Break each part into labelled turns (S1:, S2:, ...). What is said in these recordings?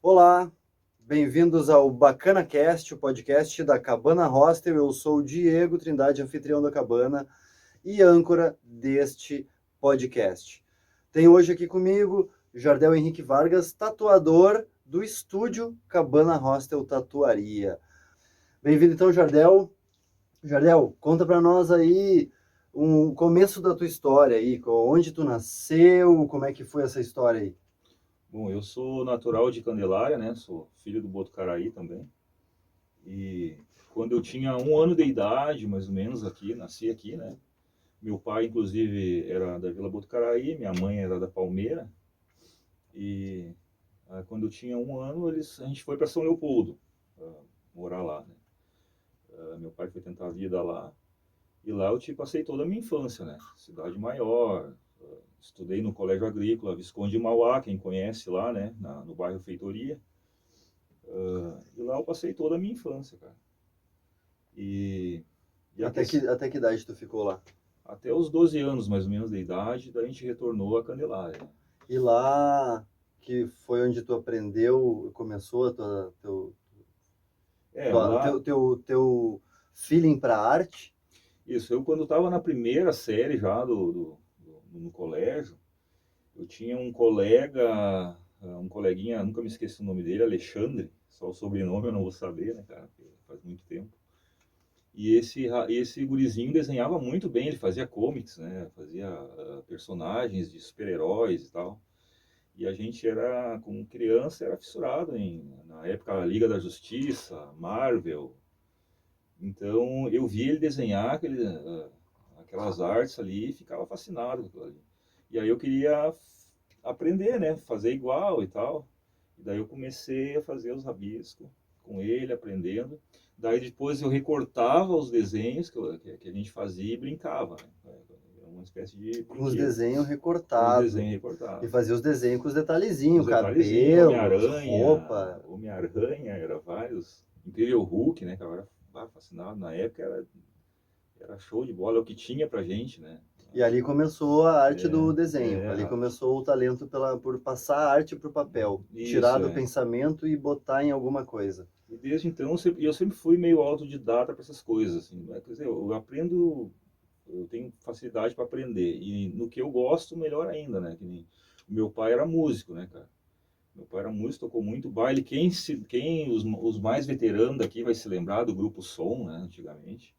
S1: Olá, bem-vindos ao Bacana Cast, o podcast da Cabana Hostel. Eu sou o Diego Trindade, anfitrião da Cabana e âncora deste podcast. Tenho hoje aqui comigo Jardel Henrique Vargas, tatuador do estúdio Cabana Hostel Tatuaria. Bem-vindo então, Jardel. Jardel, conta para nós aí o começo da tua história aí, onde tu nasceu, como é que foi essa história aí?
S2: Bom, eu sou natural de Candelária, né? Sou filho do Botucaraí também. E quando eu tinha 1 ano de idade, mais ou menos, nasci aqui, né? Meu pai, inclusive, era da Vila Botucaraí, minha mãe era da Palmeira. E quando eu tinha 1 ano, a gente foi para São Leopoldo, morar lá, né? Meu pai foi tentar a vida lá. E lá eu passei toda a minha infância, né? Cidade maior, estudei no Colégio Agrícola, Visconde de Mauá, quem conhece lá, né? No bairro Feitoria. E lá eu passei toda a minha infância, cara. E, e
S1: Até que idade tu ficou lá?
S2: até os 12 anos, mais ou menos, de idade, daí a gente retornou a Candelária.
S1: E lá que foi onde tu aprendeu, começou
S2: Lá,
S1: teu feeling para arte?
S2: isso, eu quando estava na primeira série já no colégio, eu tinha um coleguinha, nunca me esqueço o nome dele, Alexandre, só o sobrenome eu não vou saber, né, cara, porque faz muito tempo. E esse gurizinho desenhava muito bem, ele fazia comics, né, fazia personagens de super-heróis e tal. E a gente era, como criança, era fissurado na época, a Liga da Justiça, Marvel. Então, eu vi ele desenhar aquelas artes ali e ficava fascinado com aquilo ali. E aí eu queria aprender, né? Fazer igual e tal. E daí eu comecei a fazer os rabiscos com ele, aprendendo. Daí depois eu recortava os desenhos que a gente fazia e brincava, né? Era uma espécie de
S1: Com os
S2: brinquedo.
S1: desenhos
S2: Com os
S1: recortados.
S2: desenhos
S1: E
S2: recortados.
S1: fazia os desenhos com os
S2: Os
S1: detalhezinhos,
S2: detalhezinhos,
S1: cabelos,
S2: Homem-Aranha,
S1: roupa.
S2: Homem-Aranha, era vários. Incrível Hulk, né, que eu era fascinado. Na época era show de bola, é o que tinha pra gente, né?
S1: E ali começou a arte
S2: É,
S1: do desenho.
S2: é,
S1: Ali começou o talento por passar a arte para o papel, tirar
S2: isso,
S1: do
S2: é.
S1: pensamento e botar em alguma coisa.
S2: E desde então eu sempre fui meio autodidata para essas coisas, assim, né? Quer dizer, eu aprendo, eu tenho facilidade para aprender. E no que eu gosto, melhor ainda, né? Que nem, o meu pai era músico, né, cara? Meu pai era músico, tocou muito baile. Os mais veteranos daqui vai se lembrar do grupo Som, né, antigamente.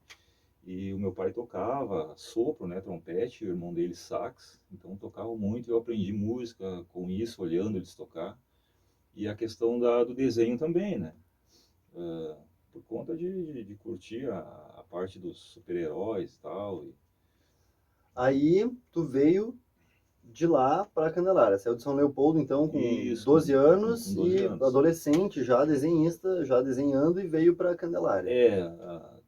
S2: E o meu pai tocava sopro, né, trompete, o irmão dele sax. Então tocava muito, eu aprendi música com isso, olhando eles tocar. E a questão do desenho também, né? Por conta de curtir a parte dos super-heróis e tal.
S1: Aí tu veio de lá para Candelária. Saiu de São Leopoldo, então, com
S2: Isso,
S1: 12
S2: com
S1: anos
S2: 12
S1: e
S2: anos.
S1: adolescente, já desenhista, já desenhando e veio para Candelária.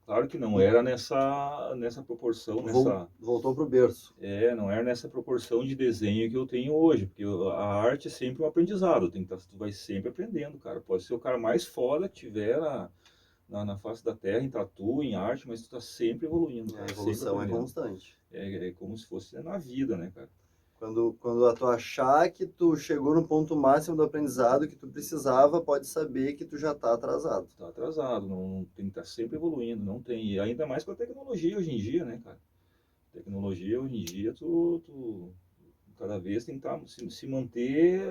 S2: Claro que não
S1: E
S2: era nessa proporção,
S1: voltou pro berço.
S2: não era nessa proporção de desenho que eu tenho hoje, porque a arte é sempre um aprendizado, tu vai sempre aprendendo, cara. Pode ser o cara mais foda que tiver na face da terra, em tatu, em arte, mas tu tá sempre evoluindo,
S1: A
S2: cara, sempre
S1: evolução é
S2: aprendendo.
S1: constante.
S2: É como se fosse na vida, né, cara?
S1: Quando tu achar que tu chegou no ponto máximo do aprendizado que tu precisava, pode saber que tu já está atrasado.
S2: Tá atrasado, não tem que estar sempre evoluindo, não tem. E ainda mais com a tecnologia hoje em dia, né, cara? Tecnologia hoje em dia, tu cada vez tentar se manter,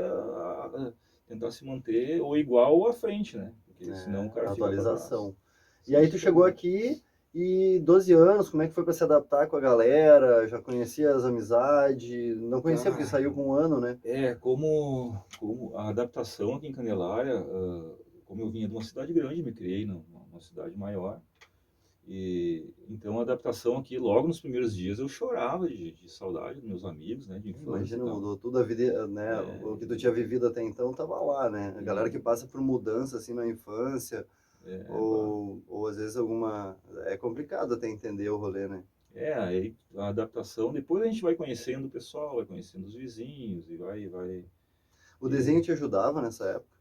S2: tentar se manter ou igual ou à frente, né? Porque senão o cara fica para trás.
S1: Atualização. E
S2: Senão
S1: aí
S2: você
S1: tu
S2: fica
S1: chegou
S2: burro.
S1: aqui e 12 anos, como é que foi para se adaptar com a galera? Já conhecia as amizades? Não conhecia porque
S2: Cara,
S1: saiu com 1 ano, né?
S2: como a adaptação aqui em Candelária, como eu vinha de uma cidade grande, me criei numa cidade maior. E então a adaptação aqui, logo nos primeiros dias, eu chorava de saudade dos meus amigos, né, de infância e
S1: Imagina,
S2: tal.
S1: mudou tudo a vida, né? O que tu tinha vivido até então tava lá, né? A galera que
S2: E
S1: passa por mudança assim na infância,
S2: bah,
S1: ou às vezes alguma. É complicado até entender o rolê, né?
S2: aí a adaptação, depois a gente vai conhecendo o pessoal, vai conhecendo os vizinhos e vai.
S1: O
S2: E,
S1: desenho te ajudava nessa época?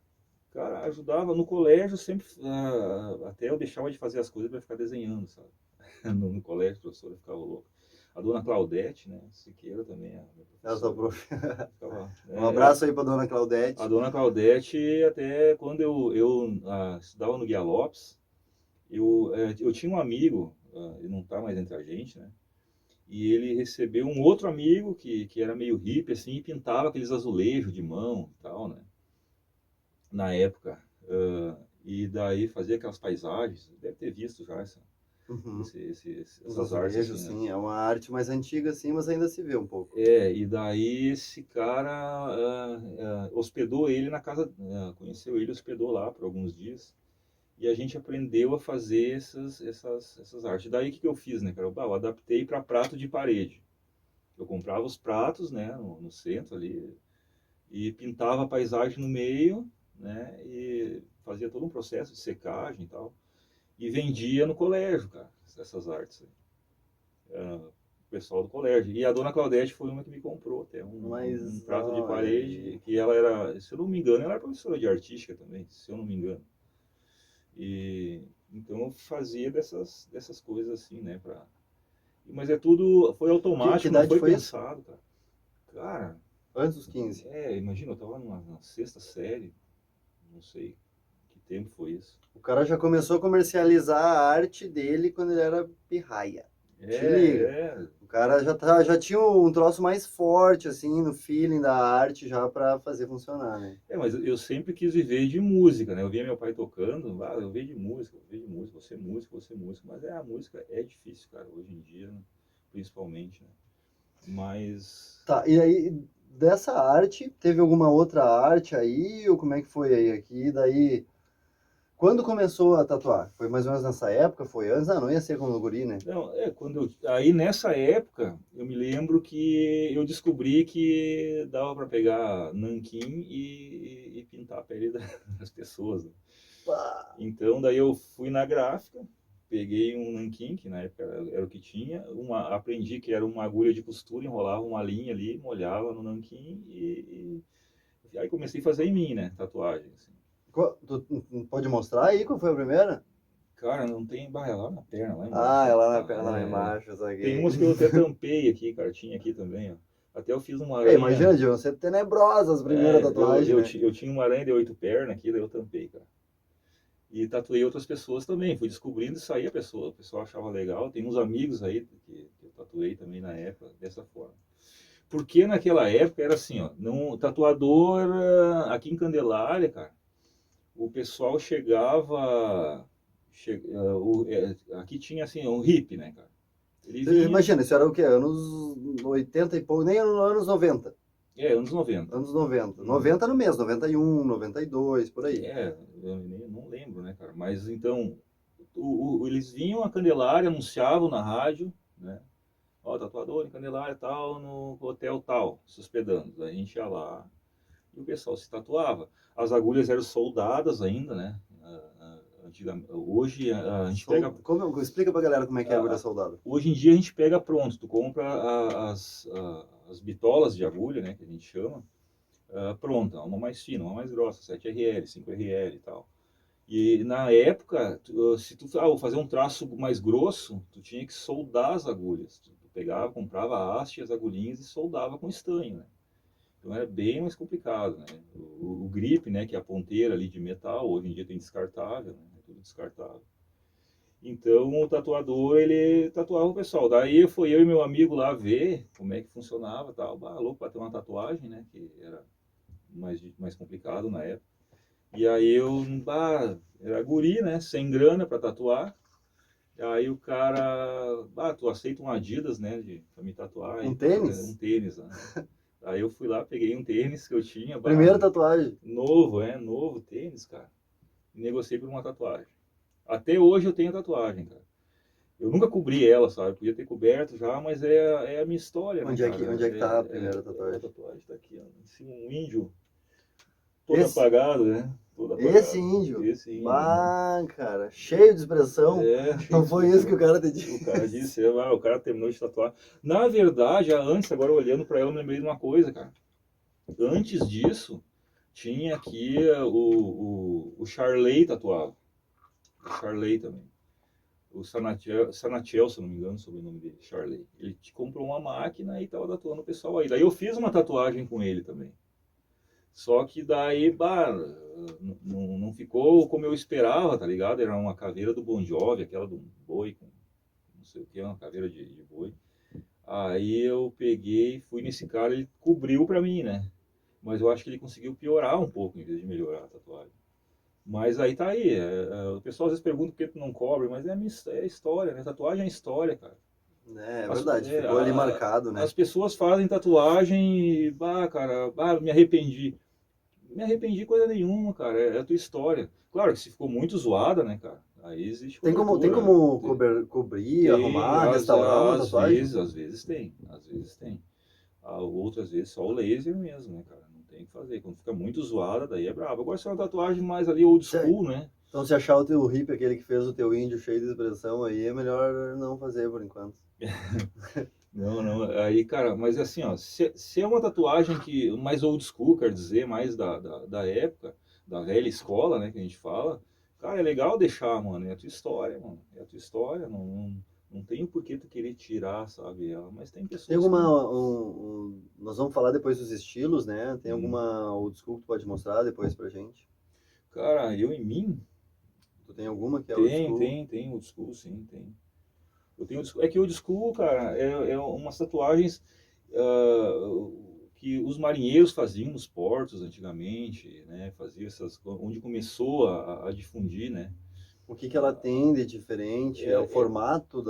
S2: cara, ajudava no colégio sempre, até eu deixava de fazer as coisas para ficar desenhando, sabe? No colégio, a professora ficava louca. A dona Claudete, né, Siqueira também, a minha
S1: Essa
S2: professora. Ficava,
S1: Um abraço aí para dona Claudete.
S2: A dona Claudete, até quando eu estudava no Guia Lopes, eu tinha um amigo, ele não está mais entre a gente, né? E ele recebeu um outro amigo que era meio hippie, assim, e pintava aqueles azulejos de mão e tal, né? Na época. E daí fazia aquelas paisagens, deve ter visto já
S1: Uhum. Os
S2: essas artes
S1: azulejos,
S2: assim, né?
S1: sim, é uma arte mais antiga, sim, mas ainda se vê um pouco.
S2: E daí esse cara hospedou ele na casa, conheceu ele, hospedou lá por alguns dias. E a gente aprendeu a fazer essas artes. Daí o que eu fiz, né, cara? Eu adaptei para prato de parede. Eu comprava os pratos, né, no centro ali, e pintava a paisagem no meio, né, e fazia todo um processo de secagem e tal. E vendia no colégio, cara, essas artes aí. O pessoal do colégio. E a dona Claudete foi uma que me comprou até um
S1: Mas,
S2: prato de
S1: olha
S2: parede,
S1: aí.
S2: que ela era, se eu não me engano, ela era professora de artística também, se eu não me engano. E então eu fazia dessas coisas assim, né, mas foi
S1: Que
S2: automático, não
S1: idade
S2: foi
S1: foi isso?
S2: pensado, cara. Cara,
S1: Antes dos 15.
S2: imagina, eu tava na sexta série, não sei que tempo foi isso.
S1: O cara já começou a comercializar a arte dele quando ele era pirraia. Te liga.
S2: É,
S1: O cara já tinha um troço mais forte, assim, no feeling da arte já para fazer funcionar, né?
S2: mas eu sempre quis viver de música, né? Eu via meu pai tocando, eu vejo de música, vou ser músico, mas a música é difícil, cara, hoje em dia, né? Principalmente, né? Mas
S1: Tá, e aí, dessa arte, teve alguma outra arte aí, ou como é que foi aí aqui? Daí, quando começou a tatuar? Foi mais ou menos nessa época? Foi antes? Ah, não ia ser quando guri, né?
S2: não, aí nessa época eu me lembro que eu descobri que dava para pegar nanquim e pintar a pele das pessoas, né?
S1: Pá.
S2: Então daí eu fui na gráfica, peguei um nanquim, que na época era o que tinha, aprendi que era uma agulha de costura, enrolava uma linha ali, molhava no nanquim e aí comecei a fazer em mim, né, tatuagem, assim.
S1: Tu pode mostrar aí qual foi a primeira?
S2: Cara, não tem barra lá na perna, lá
S1: Ah,
S2: embaixo,
S1: é
S2: ó.
S1: lá na
S2: Tá,
S1: perna, lá embaixo,
S2: tem
S1: saquei.
S2: umas que eu até tampei aqui, cara, tinha aqui também, ó. Até eu fiz uma
S1: É, imagina,
S2: aranha.
S1: deviam ser tenebrosas as primeiras tatuagens, né?
S2: Eu tinha uma aranha de 8 pernas aqui, daí eu tampei, cara. E tatuei outras pessoas também. Fui descobrindo isso aí, o pessoal achava legal. Tem uns amigos aí que eu tatuei também na época, dessa forma. Porque naquela época era assim, ó, não, tatuador aqui em Candelária, cara, o pessoal chegava. Aqui tinha assim, um hippie, né, cara? Ele vinha.
S1: Imagina, isso era o quê? Anos 80 e pouco, nem anos 90.
S2: Anos 90.
S1: Anos 90.
S2: Uhum.
S1: 90 no mês, 91, 92, por aí.
S2: Eu não lembro, né, cara? Mas então, eles vinham a Candelária, anunciavam na rádio, né? Ó, tatuador em Candelária tal, no hotel tal, se hospedando. Aí a gente ia lá e o pessoal se tatuava. As agulhas eram soldadas ainda, né? Hoje a gente pega.
S1: Explica pra galera como é que é a agulha
S2: a-
S1: soldada.
S2: Hoje em dia a gente pega pronto, tu compra as bitolas de agulha, né, que a gente chama, pronta, uma mais fina, uma mais grossa, 7RL, 5RL e tal. E na época, se tu fazer um traço mais grosso, tu tinha que soldar as agulhas. Tu pegava, comprava a haste, as agulhinhas e soldava com estanho, né? Então era bem mais complicado, né? O grip, né, que é a ponteira ali de metal, hoje em dia tem descartável, né? É tudo descartável. Então o tatuador, ele tatuava o pessoal. Daí foi eu e meu amigo lá ver como é que funcionava e tal. Louco para ter uma tatuagem, né? Que era mais complicado na época. E aí era guri, né? Sem grana para tatuar. Aí o cara, tu aceita um Adidas, né? Pra me tatuar.
S1: Um
S2: E, um
S1: tênis?
S2: tênis, né? Aí eu fui lá, peguei um tênis que eu tinha,
S1: Primeira tatuagem.
S2: novo tênis, cara. E negociei por uma tatuagem. Até hoje eu tenho a tatuagem, cara. Eu nunca cobri ela, sabe? Podia ter coberto já, mas é a minha história, né, cara?
S1: Onde é que tá a primeira
S2: A
S1: tatuagem?
S2: tatuagem tá aqui, ó. Em cima um índio, todo
S1: Esse?
S2: apagado, né? Todo
S1: Esse
S2: apagado.
S1: índio?
S2: Esse índio, né?
S1: Bah, cara, cheio de expressão.
S2: Cheio
S1: Não
S2: de
S1: foi isso que o
S2: expressão.
S1: cara te
S2: O
S1: disse.
S2: cara disse, o cara terminou de tatuar. Na verdade, antes, agora olhando pra ela, eu me lembrei de uma coisa, cara. Antes disso, tinha aqui o Charley tatuado. O Charley também. o Sanachel, se não me engano, sobre o nome dele, Charlie. Ele te comprou uma máquina e tava tatuando o pessoal aí. Daí eu fiz uma tatuagem com ele também. Só que daí, bah, não ficou como eu esperava, tá ligado? Era uma caveira do Bon Jovi, aquela do boi, com não sei o que, uma caveira de boi. Aí eu peguei, fui nesse cara, ele cobriu pra mim, né? Mas eu acho que ele conseguiu piorar um pouco em vez de melhorar a tatuagem. Mas aí tá aí. O pessoal às vezes pergunta por que tu não cobre, mas é história, né? Tatuagem é história, cara.
S1: É
S2: As,
S1: verdade,
S2: é,
S1: ficou ali marcado, né?
S2: as pessoas fazem tatuagem e, bah, cara, bah, me arrependi. Me arrependi coisa nenhuma, cara. É a tua história. Claro que se ficou muito zoada, né, cara? Aí existe
S1: Tem
S2: cobertura.
S1: como cobrir,
S2: Tem,
S1: arrumar, restaurar uma tatuagem?
S2: às vezes tem, às vezes tem. Outras vezes só o laser mesmo, né, cara? Não tem o que fazer. Quando fica muito zoada, daí é brabo. Agora se é uma tatuagem mais ali old school, né?
S1: Então, se achar o teu hippie, aquele que fez o teu índio cheio de expressão aí, é melhor não fazer por enquanto.
S2: Não, não. Aí, cara, mas assim, ó, se é uma tatuagem que mais old school, quer dizer, mais da época, da velha escola, né, que a gente fala, cara, é legal deixar, mano. É a tua história, mano. É a tua história. Não tem o porquê tu querer tirar, sabe? Ela, mas tem
S1: Tem
S2: pessoas que.
S1: alguma. Nós vamos falar depois dos estilos, né? Tem
S2: Hum,
S1: alguma old school que tu pode mostrar depois pra gente?
S2: cara, eu em mim,
S1: Tu tem alguma que é old
S2: tem,
S1: school?
S2: tem, tem old school, sim, tem. Eu tenho, é que old school, cara, é umas tatuagens ah, que os marinheiros faziam nos portos antigamente, né? Fazia essas, onde começou a difundir, né?
S1: O que que ela tem de diferente? É o
S2: É,
S1: formato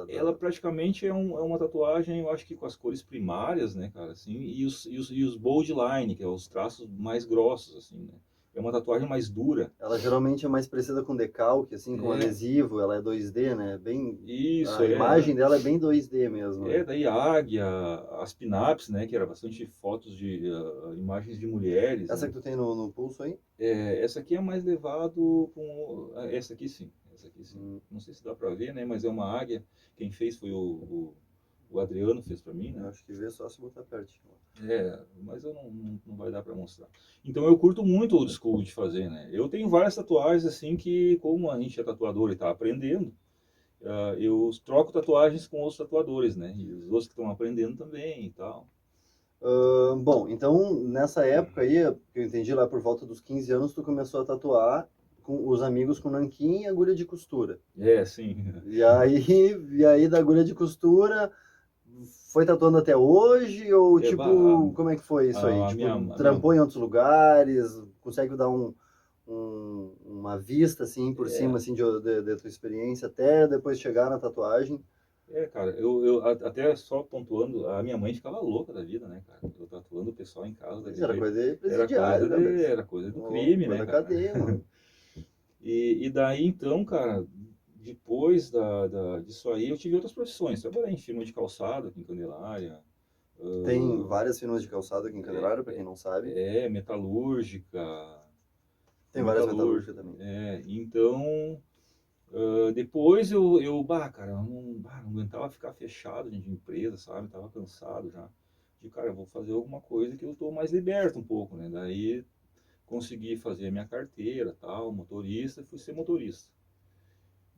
S2: ela praticamente é uma tatuagem, eu acho que com as cores primárias, né, cara, assim, e os bold line, que é os traços mais grossos, assim, né? É uma tatuagem mais dura.
S1: Ela geralmente é mais parecida com decalque, assim, com
S2: É,
S1: adesivo, ela é 2D, né? Bem,
S2: isso,
S1: a imagem dela é bem 2D mesmo, né?
S2: daí a águia, as pin-ups, né, que era bastante fotos de imagens de mulheres,
S1: Essa
S2: né?
S1: que tu tem no pulso aí?
S2: Essa aqui é mais levado com essa aqui sim, essa aqui sim.
S1: Hum,
S2: Não sei se dá para ver, né, mas é uma águia. Quem fez foi o Adriano fez para mim,
S1: eu
S2: né?
S1: acho que vê só se botar pertinho.
S2: Mas eu não vai dar para mostrar. Então eu curto muito o old school de fazer, né? Eu tenho várias tatuagens assim que, como a gente é tatuador e está aprendendo, eu troco tatuagens com outros tatuadores, né? E os outros que estão aprendendo também e tal.
S1: Bom, então nessa época aí, que eu entendi lá por volta dos 15 anos, tu começou a tatuar com os amigos com nanquim e agulha de costura.
S2: Sim.
S1: E aí, e aí da agulha de costura, foi tatuando até hoje? Ou
S2: Bah,
S1: tipo, como é que foi isso aí?
S2: a
S1: Tipo,
S2: minha, a minha,
S1: trampou em outros lugares? Consegue dar uma vista assim por cima
S2: é,
S1: assim de tua experiência até depois chegar na tatuagem?
S2: cara, até só pontuando, a minha mãe ficava louca da vida, né, cara? Eu tatuando o pessoal em casa
S1: Mas
S2: daquele
S1: era
S2: jeito.
S1: coisa de
S2: Era
S1: presidiário,
S2: coisa
S1: né,
S2: de,
S1: Bess?
S2: era coisa do
S1: Ô,
S2: crime,
S1: foi
S2: né,
S1: da
S2: cara?
S1: cadeia, mano.
S2: E daí então, cara, depois disso aí, eu tive outras profissões. Trabalhei em firma de calçado aqui em Candelária,
S1: Tem
S2: ah,
S1: várias firmas de calçado aqui em
S2: é,
S1: Candelária, para quem não sabe.
S2: metalúrgica,
S1: Tem várias metalúrgicas também.
S2: Então, depois bah, cara, eu não aguentava ficar fechado de empresa, sabe? Tava cansado já. Cara, eu vou fazer alguma coisa que eu tô mais liberto um pouco, né? Daí consegui fazer a minha carteira, tal, motorista, fui ser motorista.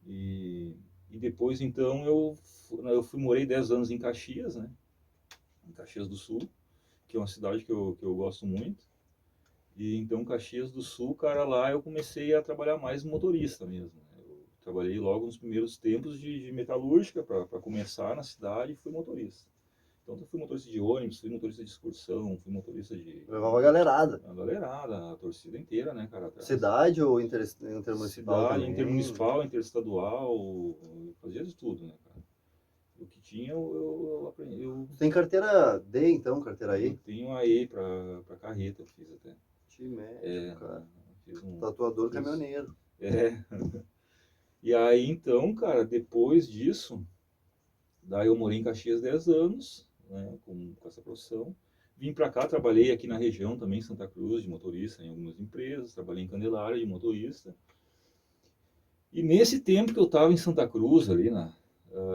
S2: E, e depois, então, morei 10 anos em Caxias, né? Em Caxias do Sul, que é uma cidade que eu gosto muito. E então, Caxias do Sul, cara, lá eu comecei a trabalhar mais motorista mesmo, né? Eu trabalhei logo nos primeiros tempos de metalúrgica para começar na cidade e fui motorista. Então, eu fui motorista de ônibus, fui motorista de excursão, fui motorista de
S1: Levava a galerada.
S2: a galerada, a torcida inteira, né, cara, atrás.
S1: Cidade ou intermunicipal
S2: Cidade,
S1: também?
S2: intermunicipal, interestadual, eu fazia de tudo, né, cara. O que tinha, eu aprendi.
S1: Tu tem carteira D, então, carteira
S2: Eu
S1: I?
S2: tenho a E para carreta, eu fiz até.
S1: Te médico,
S2: É,
S1: cara.
S2: fiz um.
S1: Tatuador
S2: Fiz,
S1: caminhoneiro.
S2: é. E aí, então, cara, depois disso, daí eu morei em Caxias 10 anos, né, com essa profissão. Vim para cá, trabalhei aqui na região também, Santa Cruz, de motorista em algumas empresas, trabalhei em Candelária de motorista. E nesse tempo que eu estava em Santa Cruz,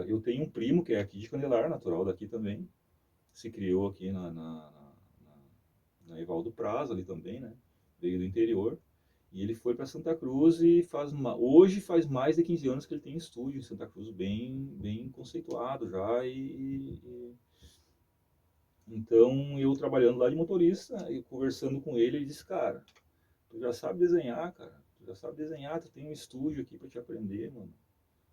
S2: eu tenho um primo que é aqui de Candelária, natural daqui também, se criou aqui na Evaldo Prazo ali também, né? Veio do interior. E ele foi para Santa Cruz e hoje faz mais de 15 anos que ele tem estúdio em Santa Cruz, bem conceituado já. Então, eu trabalhando lá de motorista e conversando com ele, ele disse, cara, tu já sabe desenhar, cara. Tu já sabe desenhar, tu tem um estúdio aqui para te aprender, mano.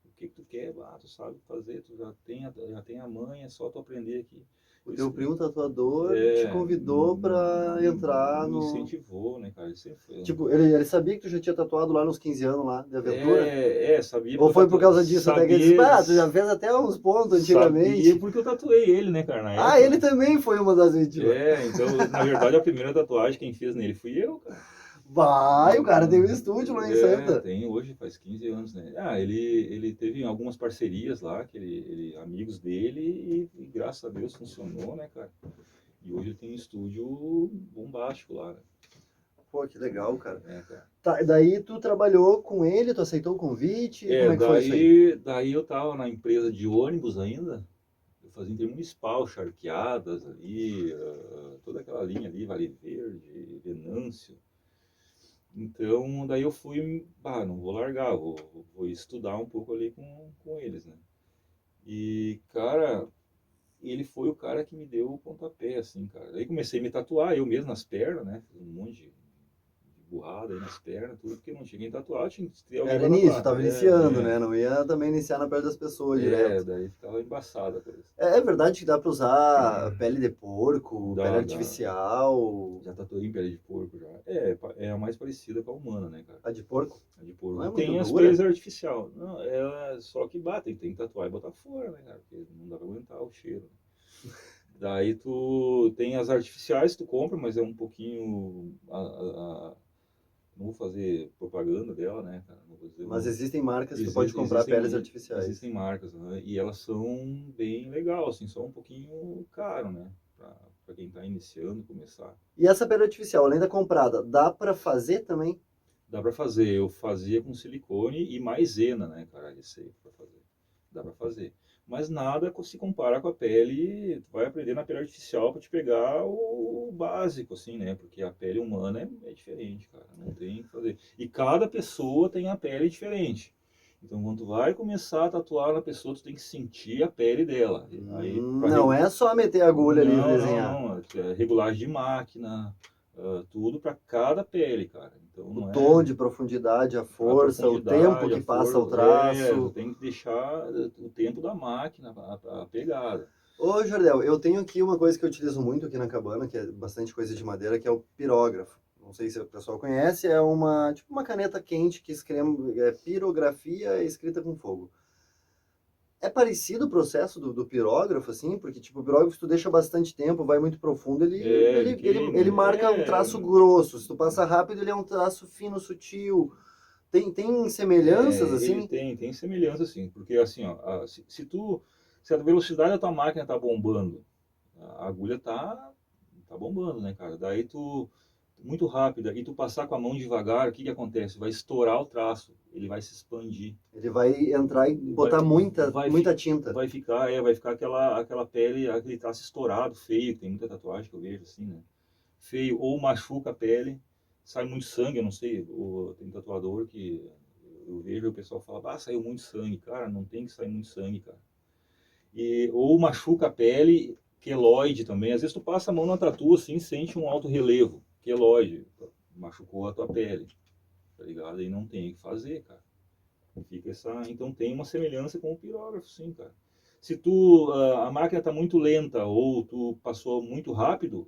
S2: O que tu quer? Ah, tu sabe fazer, tu já tem a manha, é só tu aprender aqui.
S1: O teu primo tatuador te convidou pra entrar
S2: me
S1: no...
S2: incentivou, né, cara? Ele sempre foi.
S1: Tipo, ele sabia que tu já tinha tatuado lá nos 15 anos lá, de aventura?
S2: Sabia.
S1: Ou foi por causa disso até que ele disse, tu já fez até uns pontos antigamente.
S2: Sabia porque eu tatuei ele, né, cara, na época.
S1: Ah, ele também foi uma das vítimas.
S2: Então, na verdade, a primeira tatuagem quem fez nele fui eu, cara.
S1: Vai, o cara tem um estúdio lá em Santa.
S2: Tem hoje, faz 15 anos, né? Ele teve algumas parcerias lá, amigos dele, e graças a Deus funcionou, né, cara? E hoje ele tem um estúdio bombástico lá, né?
S1: Pô, que legal, cara.
S2: Cara.
S1: Tá, daí tu trabalhou com ele, tu aceitou o convite? Como é que foi isso aí?
S2: Daí eu tava na empresa de ônibus ainda, eu fazia intermunicipal, Charqueadas ali, toda aquela linha ali, Vale Verde, Venâncio. Então, daí eu fui, não vou largar, vou estudar um pouco ali com eles, né? E, cara, ele foi o cara que me deu o pontapé, assim, cara. Daí comecei a me tatuar, eu mesmo nas pernas, né? Fiz um monte de burrada aí nas pernas, tudo, porque não tinha quem tatuar, tinha que ter alguém
S1: Era
S2: pra
S1: início,
S2: tatuar.
S1: tava iniciando, né? Não ia também iniciar na pele das pessoas direto.
S2: Daí ficava embaçada a coisa.
S1: É verdade que dá pra usar pele de porco, pele
S2: Dá.
S1: artificial.
S2: Já tatuei em pele de porco, já. É a mais parecida com a humana, né, cara?
S1: A de porco?
S2: A de porco.
S1: Não é
S2: Tem
S1: muito
S2: as
S1: dura?
S2: peles artificial. Não, só que tem que tatuar e botar fora, né, cara? Porque não dá pra aguentar o cheiro. Daí tu tem as artificiais, tu compra, mas é um pouquinho... não vou fazer propaganda dela, né, cara? Não vou dizer
S1: Mas existem marcas que tu pode comprar peles artificiais.
S2: Existem marcas, né? E elas são bem legal, assim, só um pouquinho caro, né? Pra quem tá iniciando, começar.
S1: E essa pele artificial, além da comprada, dá pra fazer também?
S2: Dá pra fazer. Eu fazia com silicone e maisena, né, cara? Isso aí pra fazer. Dá pra fazer. Mas nada se compara com a pele. Tu vai aprender na pele artificial pra te pegar o básico, assim, né? Porque a pele humana é diferente, cara. Não tem o que fazer. E cada pessoa tem a pele diferente. Então, quando tu vai começar a tatuar na pessoa, tu tem que sentir a pele dela. Aí,
S1: não é só meter a agulha ali e desenhar.
S2: Não. É regulagem de máquina, tudo para cada pele, cara. Então,
S1: o tom de profundidade, a força, o tempo que passa o traço.
S2: Tem que deixar o tempo da máquina, a pegada.
S1: Ô, Jardel, eu tenho aqui uma coisa que eu utilizo muito aqui na cabana, que é bastante coisa de madeira, que é o pirógrafo. Não sei se o pessoal conhece, é tipo uma caneta quente que escreve pirografia escrita com fogo. É parecido o processo do pirógrafo, assim? Porque, tipo, o pirógrafo, se tu deixa bastante tempo, vai muito profundo, ele marca um traço grosso. Se tu passa rápido, ele é um traço fino, sutil. Tem semelhanças, assim?
S2: Tem semelhança, sim. Porque, assim, ó, se a velocidade da tua máquina tá bombando, a agulha tá bombando, né, cara? Daí muito rápida, e tu passar com a mão devagar, o que acontece? Vai estourar o traço, ele vai se expandir.
S1: Ele vai entrar e botar muita tinta.
S2: Vai ficar aquela pele, aquele traço estourado, feio, tem muita tatuagem que eu vejo assim, né? Feio, ou machuca a pele, sai muito sangue, eu não sei, tem tatuador que eu vejo o pessoal fala, saiu muito sangue, cara, não tem que sair muito sangue, cara. Ou machuca a pele, queloide também, às vezes tu passa a mão na tatu assim, sente um alto relevo, queloide, machucou a tua pele, tá ligado? E não tem o que fazer, cara. Então tem uma semelhança com o pirógrafo, sim, cara. Se a máquina está muito lenta ou tu passou muito rápido,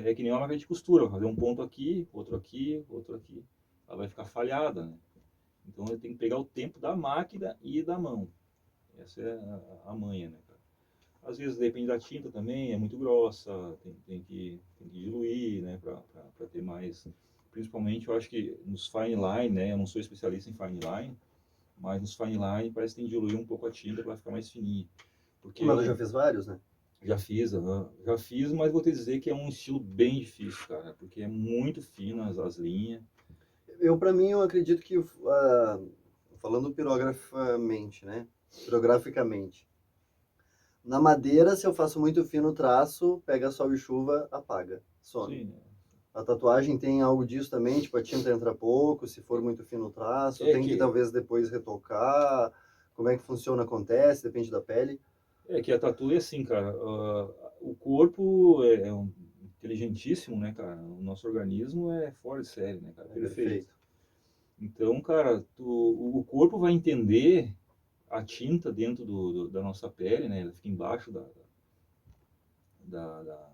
S2: é que nem uma máquina de costura, vai fazer um ponto aqui, outro aqui, outro aqui. Ela vai ficar falhada, né? Então ele tem que pegar o tempo da máquina e da mão. Essa é a manha, né, cara? Às vezes depende da tinta também, é muito grossa, tem que diluir, né, para ter mais. Principalmente eu acho que nos fine line, né, eu não sou especialista em fine line, mas nos fine line parece que tem que diluir um pouco a tinta para ficar mais fininha.
S1: Mas eu já fiz vários, né?
S2: Já fiz, mas vou te dizer que é um estilo bem difícil, cara, porque é muito fino as linhas.
S1: Para mim, eu acredito que, falando pirograficamente, né? Pirograficamente. Na madeira, se eu faço muito fino o traço, pega sol e chuva, apaga, some.
S2: Sim.
S1: A tatuagem tem algo disso também, tipo, a tinta entra pouco, se for muito fino o traço,
S2: É
S1: tem que
S2: que,
S1: talvez depois retocar. Como é que funciona, acontece, depende da pele.
S2: é que a tatu é assim, cara. O corpo é inteligentíssimo, né, cara? O nosso organismo é fora de série, né, cara?
S1: É
S2: Perfeito.
S1: perfeito.
S2: Então, cara, o corpo vai entender a tinta dentro da nossa pele, né? Ela fica embaixo da, da,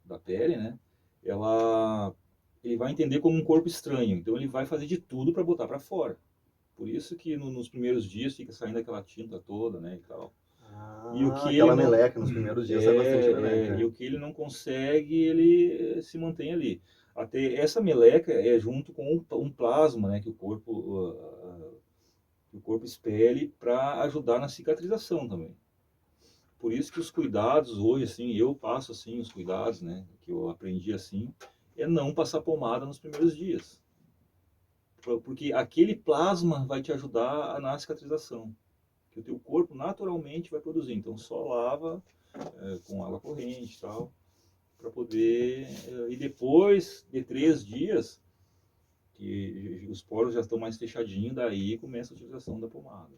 S2: da pele, né? Ela, ele vai entender como um corpo estranho. Então, ele vai fazer de tudo para botar para fora. Por isso que nos primeiros dias fica saindo aquela tinta toda, né, e tal. E o
S1: Ah,
S2: que ele
S1: aquela
S2: não
S1: meleca, nos primeiros dias sai bastante
S2: e
S1: meleca.
S2: o que ele não consegue, ele se mantém ali. Até essa meleca é junto com um plasma, né, que o corpo expele para ajudar na cicatrização também. Por isso que os cuidados hoje, assim, eu passo assim os cuidados, né, que eu aprendi assim, é não passar pomada nos primeiros dias, porque aquele plasma vai te ajudar na cicatrização, que o teu corpo naturalmente vai produzir. Então só lava com água corrente e tal, para poder. E depois de 3 dias, que os poros já estão mais fechadinhos, daí começa a utilização da pomada.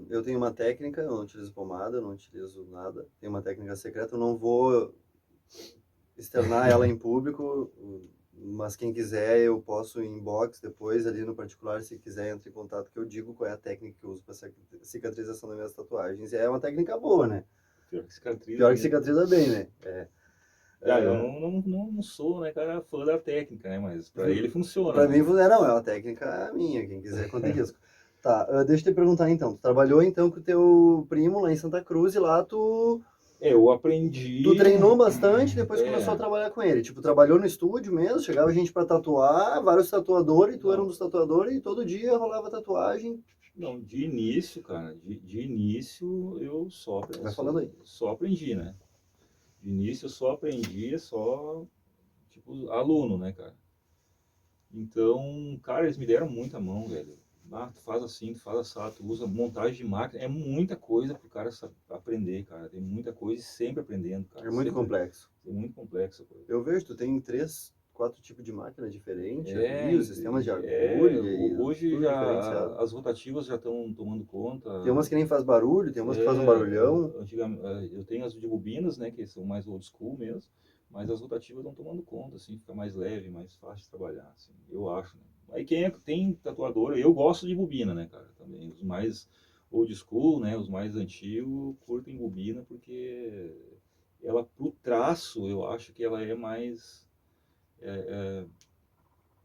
S1: Eu tenho uma técnica, eu não utilizo pomada, eu não utilizo nada. Tenho uma técnica secreta, eu não vou externar ela em público, mas quem quiser eu posso em inbox depois ali no particular, se quiser entre em contato que eu digo qual é a técnica que eu uso para cicatrização das minhas tatuagens. E é uma técnica boa, né?
S2: Pior que cicatriza
S1: Pior que
S2: mesmo.
S1: cicatriza bem, né?
S2: Eu não sou, né, cara, fã da técnica, né? Mas para ele funciona,
S1: Para
S2: né?
S1: mim, não, é uma técnica minha, quem quiser conta risco. Tá, deixa eu te perguntar então, tu trabalhou então com o teu primo lá em Santa Cruz e lá
S2: Eu
S1: tu
S2: aprendi.
S1: treinou bastante, depois começou a
S2: É,
S1: trabalhar com ele. Tipo, trabalhou no estúdio mesmo, chegava gente pra tatuar, vários tatuadores, e tu era um
S2: não,
S1: dos tatuadores, e todo dia rolava tatuagem.
S2: não, de início, cara, de início eu
S1: Vai falando aí.
S2: só aprendi, né? De início eu só aprendi, só, tipo, aluno, né, cara? Então, cara, eles me deram muita mão, velho. Ah, tu faz assim, tu faz assado, tu usa montagem de máquina. É muita coisa pro cara aprender, cara. Tem muita coisa e sempre aprendendo,
S1: É
S2: cara.
S1: muito
S2: Sempre
S1: complexo.
S2: é muito complexa a coisa.
S1: Eu vejo, tu tem 4 tipos de máquina diferentes
S2: É,
S1: ali, os sistemas de agulha e
S2: hoje
S1: tudo
S2: já
S1: diferenciado.
S2: as rotativas já estão tomando conta.
S1: Tem umas que nem faz barulho, tem umas que faz um barulhão.
S2: Eu tenho as de bobinas, né, que são mais old school mesmo, mas as rotativas estão tomando conta, assim, fica mais leve, mais fácil de trabalhar, assim, eu acho, né. Aí tem tatuador, eu gosto de bobina, né, cara, também, os mais old school, né, os mais antigos, curtem bobina porque ela, pro traço, eu acho que ela é mais,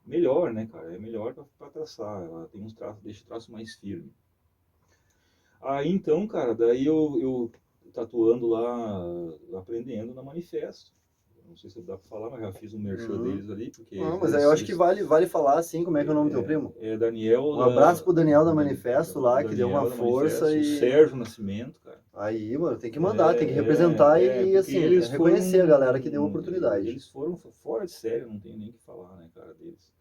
S2: melhor, né, cara, é melhor para traçar, ela tem uns traços, deixa o traço mais firme. Aí então, cara, daí eu tatuando lá, aprendendo na Manifesto. Não sei se dá pra falar, mas já fiz um merchan
S1: Uhum.
S2: deles ali, porque
S1: Não, mas aí eu acho que vale falar assim, como é que é o nome do teu primo?
S2: Daniel
S1: Um abraço pro Daniel da
S2: da,
S1: Manifesto lá, que deu uma
S2: Daniel da
S1: força
S2: Manifesto, o
S1: e
S2: Sérgio Nascimento, cara.
S1: aí, mano, tem que mandar, tem que representar e
S2: Porque
S1: assim, reconhecer a galera que deu a oportunidade.
S2: eles foram fora de série, não tenho nem o que falar, né, cara, deles.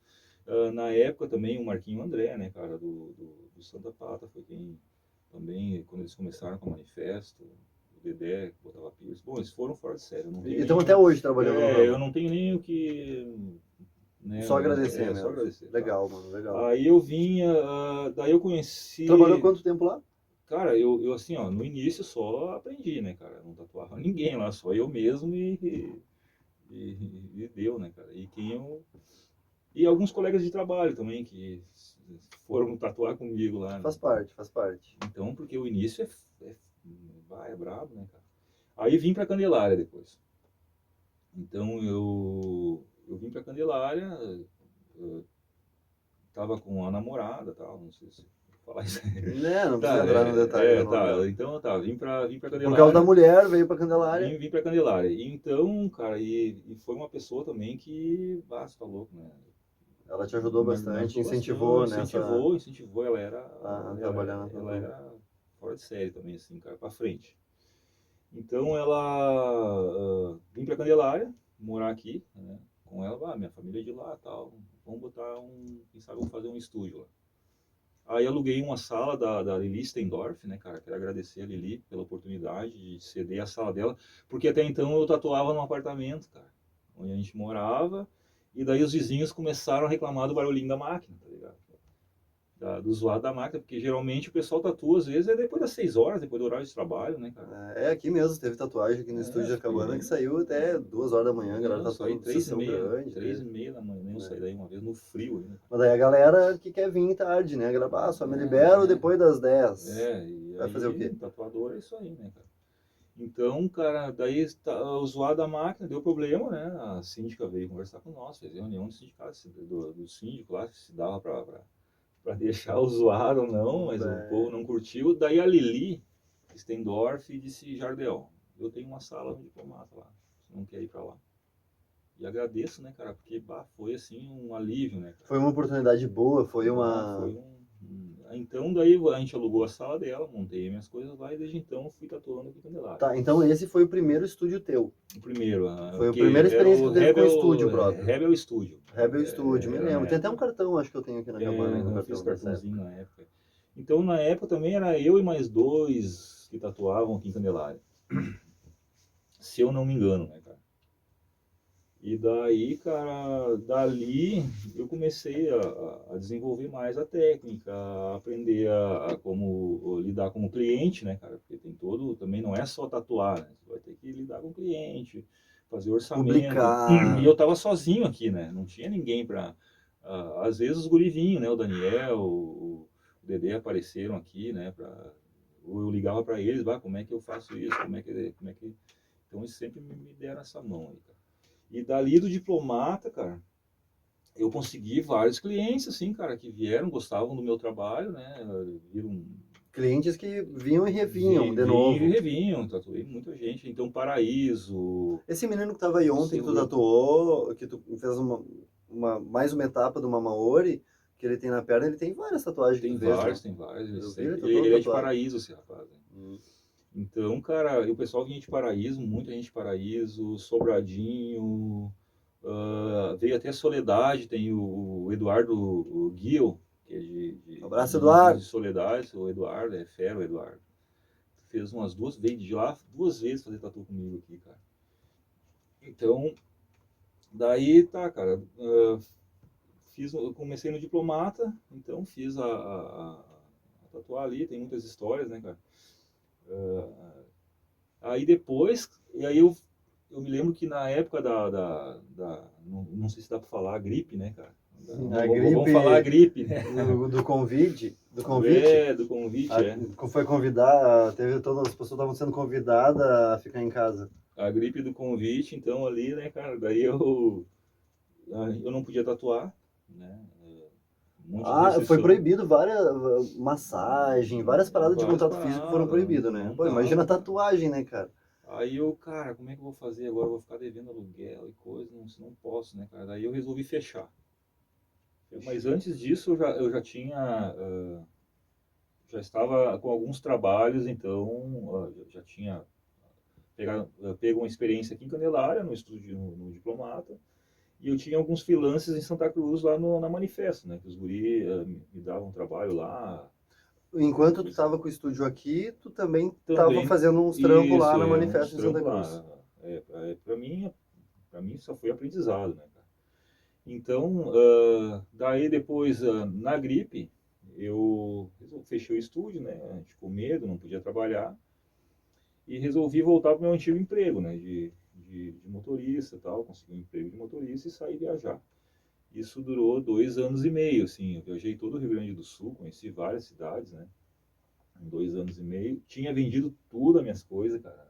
S2: Na época também o Marquinho André, né, cara, do Santa Pata, foi quem também, quando eles começaram com o Manifesto, o Dedé, que botava Pierce, bom, eles foram fora de série, eu não tenho
S1: E estamos
S2: nem,
S1: até hoje trabalhando no
S2: eu
S1: ramo.
S2: não tenho nem o que, né,
S1: Só agradecer
S2: só
S1: mesmo.
S2: agradecer, tá?
S1: Legal, mano, legal.
S2: Aí eu vinha, daí eu
S1: Trabalhou
S2: conheci,
S1: quanto tempo lá?
S2: cara, eu assim, ó, no início só aprendi, né, cara, não tatuava ninguém lá, só eu mesmo e deu, né, cara, e alguns colegas de trabalho também que foram tatuar comigo lá, né?
S1: Faz parte, faz parte.
S2: Então, porque o início é brabo, né, cara? Aí vim pra Candelária depois. Então eu vim pra Candelária, eu tava com a namorada e tal, não sei se vou falar isso aí.
S1: Né, não precisa
S2: Tá,
S1: entrar no detalhe do nome dela.
S2: então tá, vim pra
S1: Por causa da
S2: Candelária,
S1: mulher, veio pra Candelária.
S2: vim pra Candelária. Então, cara, e foi uma pessoa também que, você tá louco, né?
S1: Ela te ajudou
S2: Me
S1: bastante,
S2: ajudou bastante,
S1: incentivou nessa
S2: incentivou,
S1: a trabalhar na
S2: ela
S1: tatu.
S2: era fora de série também, assim, cara, pra frente. Então ela, vim pra Candelária, morar aqui, né, com ela, minha família é de lá, tal, vamos botar quem sabe vamos fazer um estúdio lá. Aí aluguei uma sala da Lili Stendorf, né, cara, quero agradecer a Lili pela oportunidade de ceder a sala dela, porque até então eu tatuava num apartamento, cara. onde a gente morava, e daí os vizinhos começaram a reclamar do barulhinho da máquina, tá ligado? Do zoado da máquina, porque geralmente o pessoal tatua, às vezes, é depois das 6 horas, depois do horário de trabalho, né, cara?
S1: É, aqui mesmo, teve tatuagem aqui no estúdio da Cabana que saiu até 2 horas da manhã, a galera
S2: Eu saí
S1: tatuando, sessão grande.
S2: 3h30 da manhã, eu saí daí uma vez no frio ainda.
S1: Mas daí a galera que quer vir tarde, né? A galera, só me libero depois das 10.
S2: E
S1: Vai fazer o quê?
S2: tatuador é isso aí, né, cara? Então, cara, daí o zoado da máquina deu problema, né? A síndica veio conversar com nós, fez reunião de sindicato, do síndico lá, se dava pra deixar o zoado ou não, mas o povo não curtiu. Daí a Lili Stendorf disse: Jardel, eu tenho uma sala no Diplomata lá, você não quer ir pra lá? E agradeço, né, cara, porque foi assim um alívio, né, cara?
S1: Foi uma oportunidade boa, foi uma.
S2: Foi Então daí a gente alugou a sala dela, montei minhas coisas lá e desde então fui tatuando aqui em Candelária.
S1: Tá, então esse foi o primeiro estúdio teu.
S2: O primeiro.
S1: Foi a primeira experiência que tu teve com o estúdio próprio.
S2: Rebel Studio.
S1: Rebel Studio, me lembro. Tem até um cartão, acho que eu tenho aqui na Cabana.
S2: Eu fiz cartãozinho na época. Então na época também era eu e mais 2 que tatuavam aqui em Candelária. Se eu não me engano, né, cara? E daí, cara, dali eu comecei a desenvolver mais a técnica, a aprender a como lidar com o cliente, né, cara? Porque tem todo, também não é só tatuar, né? Você vai ter que lidar com o cliente, fazer orçamento.
S1: Publicar.
S2: E eu tava sozinho aqui, né? Não tinha ninguém pra... às vezes os gurivinhos, né? O Daniel, o Dedé apareceram aqui, né? Ou eu ligava pra eles, como é que eu faço isso? Como é que... Então eles sempre me deram essa mão aí, cara. E dali do Diplomata, cara, eu consegui vários clientes, assim, cara, que vieram, gostavam do meu trabalho, né? Viram...
S1: Clientes que vinham e revinham de novo.
S2: Vinham e revinham, tatuei muita gente. Então, Paraíso...
S1: Esse menino que tava aí ontem, que tu tatuou, que tu fez mais uma etapa do Mamaori, que ele tem na perna, ele tem várias tatuagens.
S2: Tem vários.
S1: Ele
S2: é de Paraíso, esse rapaz. Né? Então, cara, o pessoal vinha de Paraíso, muita gente de Paraíso, Sobradinho, veio até Soledade, tem o Eduardo Guil, que é
S1: Abraço, Eduardo.
S2: de Soledade, o Eduardo, é fera o Eduardo. Fez veio de lá 2 vezes fazer tatu comigo aqui, cara. Então, daí tá, cara, eu comecei no Diplomata, então fiz a tatuar ali, tem muitas histórias, né, cara? Aí depois, e aí eu me lembro que na época não sei se dá pra falar, a gripe, né, cara? Vamos falar a gripe, né?
S1: Do convite.
S2: Do convite,
S1: Foi convidar, todas as pessoas estavam sendo convidadas a ficar em casa.
S2: A gripe do convite, então ali, né, cara, daí eu não podia tatuar, né?
S1: Foi proibido várias massagem, várias paradas de contato físico foram proibidas, né? Pô, imagina a tatuagem, né, cara?
S2: Aí cara, como é que eu vou fazer agora? Eu vou ficar devendo aluguel e coisa, não posso, né, cara? Daí eu resolvi fechar. Mas antes disso eu já tinha, já estava com alguns trabalhos, então já tinha pego uma experiência aqui em Candelária, no estúdio, no Diplomata. E eu tinha alguns freelances em Santa Cruz lá na Manifesto, né? Que os guri me davam trabalho lá.
S1: Enquanto tu estava com o estúdio aqui, tu também estava fazendo uns trampos lá na Manifesto em Santa Cruz.
S2: Para mim só foi aprendizado, né, cara? Então, daí depois, na gripe, eu fechei o estúdio, né? A gente ficou medo, não podia trabalhar. E resolvi voltar para o meu antigo emprego, né? De motorista e tal, consegui um emprego de motorista e saí viajar. Isso durou 2 anos e meio, assim, eu viajei todo o Rio Grande do Sul, conheci várias cidades, né, em 2 anos e meio, tinha vendido tudo as minhas coisas, cara,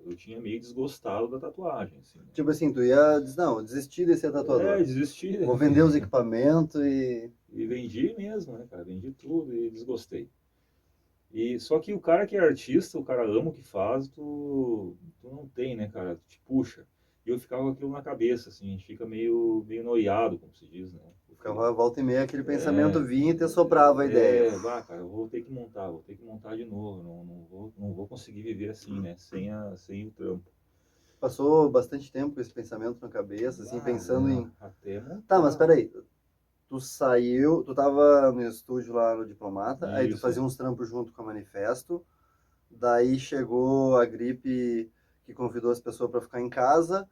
S2: eu tinha meio desgostado da tatuagem, assim. Né?
S1: Tipo assim, tu ia, desistir de ser tatuador.
S2: Desisti.
S1: Vou vender os equipamentos e...
S2: E vendi mesmo, né, cara, vendi tudo e desgostei. E só que o cara que é artista, o cara ama o que faz, tu não tem, né, cara, tu te puxa. E eu ficava com aquilo na cabeça, assim, a gente fica meio noiado, como se diz, né?
S1: Ficava volta e meia, aquele pensamento vinha e te soprava a ideia.
S2: Cara, eu vou ter que montar de novo, não vou conseguir viver assim, né, sem o trampo.
S1: Passou bastante tempo com esse pensamento na cabeça, assim, pensando em...
S2: Até montar.
S1: Tá, mas peraí, tu saiu, tu tava no estúdio lá no Diplomata, aí tu fazia uns trampos junto com a Manifesto, daí chegou a gripe que convidou as pessoas para ficar em casa,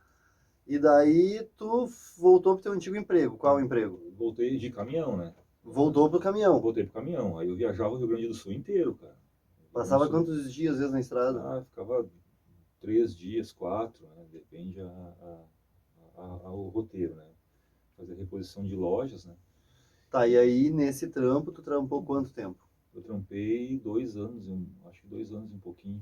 S1: E daí tu voltou pro teu antigo emprego. Qual emprego?
S2: Voltei de caminhão, né?
S1: Voltou pro caminhão.
S2: Voltei pro caminhão. Aí eu viajava o Rio Grande do Sul inteiro, cara. Rio Grande do
S1: Passava
S2: Sul.
S1: quantos dias, às vezes, na estrada?
S2: Ah, ficava 3 dias, 4, né? Depende ao roteiro, né? Fazer reposição de lojas, né?
S1: Tá, e aí nesse trampo, tu trampou quanto tempo?
S2: Eu trampei 2 anos, acho que 2 anos e um pouquinho,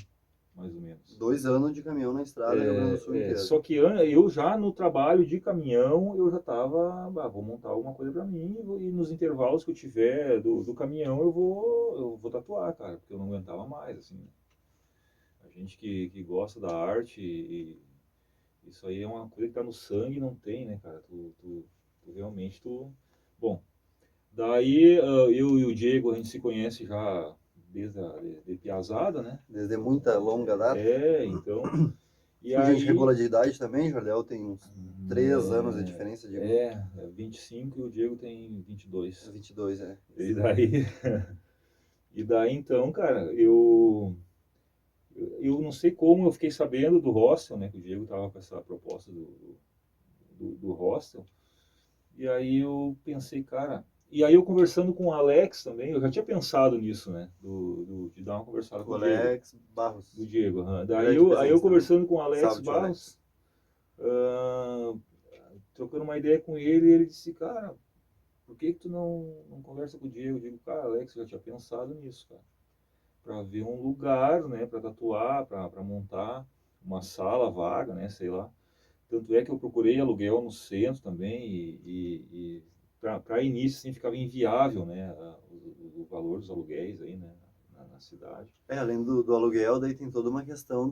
S2: mais ou menos.
S1: 2 anos de caminhão na estrada, Rio Grande do Sul inteiro.
S2: Só que eu já no trabalho de caminhão, eu já estava, vou montar alguma coisa para mim e nos intervalos que eu tiver do caminhão eu vou tatuar, cara, porque eu não aguentava mais, assim. A gente que gosta da arte e isso aí é uma coisa que tá no sangue e não tem, né, cara? Tu realmente, Bom, daí eu e o Diego, a gente se conhece já desde de piazada, né?
S1: Desde muita longa data.
S2: Então... E
S1: A gente
S2: aí...
S1: regula de idade também, Jardel tem uns 3 anos de diferença de mim.
S2: 25 e o Diego tem 22.
S1: 22, é.
S2: E daí... E daí, então, cara, eu não sei como eu fiquei sabendo do hostel, né? Que o Diego tava com essa proposta do hostel. E aí eu pensei, cara... E aí eu conversando com o Alex também, eu já tinha pensado nisso, né? De dar uma conversada com
S1: O
S2: o Diego.
S1: Alex Barros.
S2: Do Diego,
S1: Grande
S2: aí
S1: presença
S2: eu conversando com o
S1: também.
S2: Alex
S1: Salve, tio
S2: Barros,
S1: Alex.
S2: trocando uma ideia com ele, e ele disse, cara, por que tu não conversa com o Diego? Eu digo, cara, Alex, eu já tinha pensado nisso, cara. Pra ver um lugar, né, pra tatuar, pra montar uma sala vaga, né, sei lá. Tanto é que eu procurei aluguel no centro também e para início, assim, ficava inviável, né, o valor dos aluguéis aí, né, na cidade.
S1: Além do aluguel, daí tem toda uma questão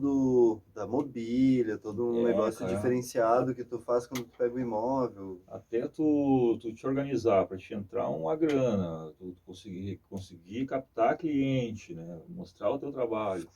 S1: da mobília, todo um negócio
S2: Cara,
S1: diferenciado que tu faz quando tu pega o imóvel.
S2: até tu te organizar para te entrar uma grana, tu conseguir captar cliente, né, mostrar o teu trabalho.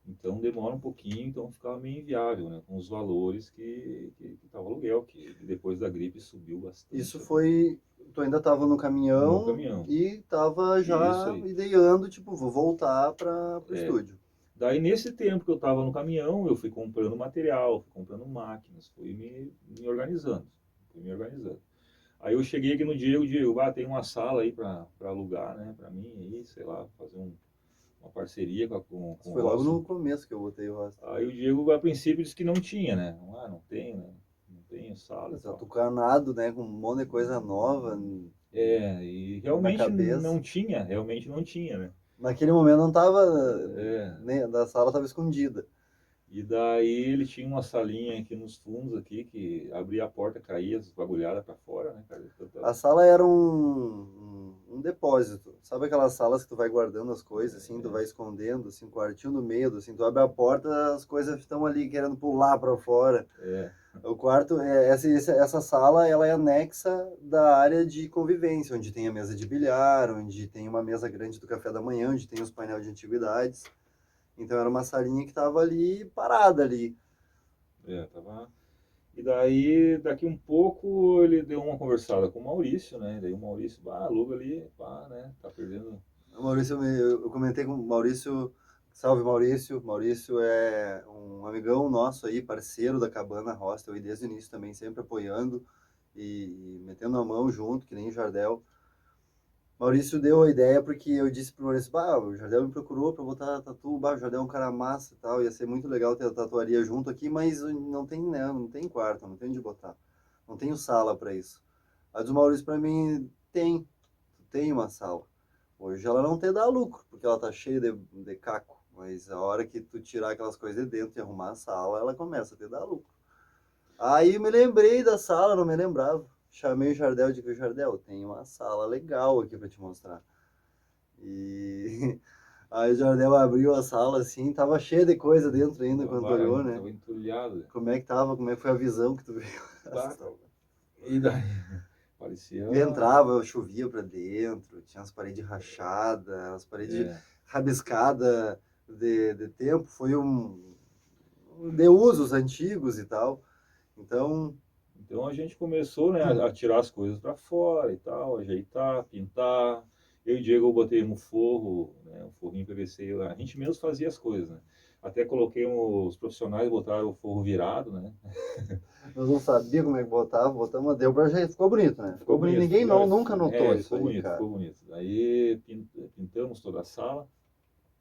S2: Então demora um pouquinho, então ficava meio inviável, né, com os valores que tava o aluguel, que depois da gripe subiu bastante.
S1: Isso foi. Tu ainda estava no
S2: No
S1: caminhão
S2: caminhão.
S1: e estava
S2: Isso
S1: já
S2: aí.
S1: ideando, tipo, vou voltar para o estúdio.
S2: Daí nesse tempo que eu estava no caminhão, eu fui comprando material, fui comprando máquinas, fui me organizando, fui me organizando. Aí eu cheguei aqui no Diego, tem uma sala aí para alugar, né, para mim aí, sei lá, fazer uma parceria com
S1: Isso
S2: o
S1: foi logo
S2: Rossi.
S1: no começo que eu botei o rosto.
S2: Aí o Diego, a princípio, disse que não tinha, né? Não tenho, né? Não tenho sala e
S1: Tá
S2: tal.
S1: tucanado, né? Com um monte de coisa nova
S2: E
S1: na
S2: realmente
S1: cabeça.
S2: realmente não tinha, né?
S1: Naquele momento não tava.
S2: É,
S1: Nem, da sala tava escondida.
S2: e daí ele tinha uma salinha aqui nos fundos aqui, que abria a porta, caía as bagulhadas pra fora, né, cara?
S1: A sala era um depósito. Sabe aquelas salas que tu vai guardando as coisas, assim, tu vai escondendo, assim, um quartinho no meio, assim, tu abre a porta, as coisas estão ali querendo pular para fora.
S2: É,
S1: O quarto, essa sala, ela é anexa da área de convivência, onde tem a mesa de bilhar, onde tem uma mesa grande do café da manhã, onde tem os painéis de antiguidades. Então era uma salinha que estava ali, parada ali.
S2: tava... E daí, daqui um pouco, ele deu uma conversada com o Maurício, né? Daí o Maurício, aluga ali, né? Tá perdendo...
S1: O Maurício, eu comentei com o Maurício, salve Maurício. Maurício é um amigão nosso aí, parceiro da Cabana Hostel, e desde o início também sempre apoiando e metendo a mão junto, que nem o Jardel. Maurício deu a ideia porque eu disse pro Maurício, o Jardel me procurou para botar tatu, o Jardel é um cara massa e tal, ia ser muito legal ter a tatuaria junto aqui, mas não tem, né, não tem quarto, não tem onde botar, não tenho sala para isso. A do Maurício para mim tem uma sala. Hoje ela não te dá lucro, porque ela tá cheia de caco, mas a hora que tu tirar aquelas coisas de dentro e arrumar a sala, ela começa a te dar lucro. Aí eu me lembrei da sala, não me lembrava. Chamei o Jardel e disse, Jardel, tem uma sala legal aqui para te mostrar. E aí o Jardel abriu a sala assim, tava cheia de coisa dentro ainda quando tu olhou, né?
S2: Tava entulhado.
S1: Como é que tava? Como é que foi a visão que tu viu?
S2: E daí, parecia...
S1: E entrava, chovia pra dentro, tinha as paredes rachadas, as paredes rabiscadas de tempo, foi de usos antigos e tal. Então,
S2: Então a gente começou, né, a tirar as coisas para fora e tal, ajeitar, pintar. Eu e o Diego eu botei um forro, né, um forrinho PVC, a gente mesmo fazia as coisas, né? Até coloquei os profissionais, botaram o forro virado, né?
S1: Eu não sabia como é que botava, botamos, deu pra jeito, ficou bonito, né? Ficou bonito, ninguém não, nunca notou isso aí, cara.
S2: Ficou bonito. Aí pintamos toda a sala.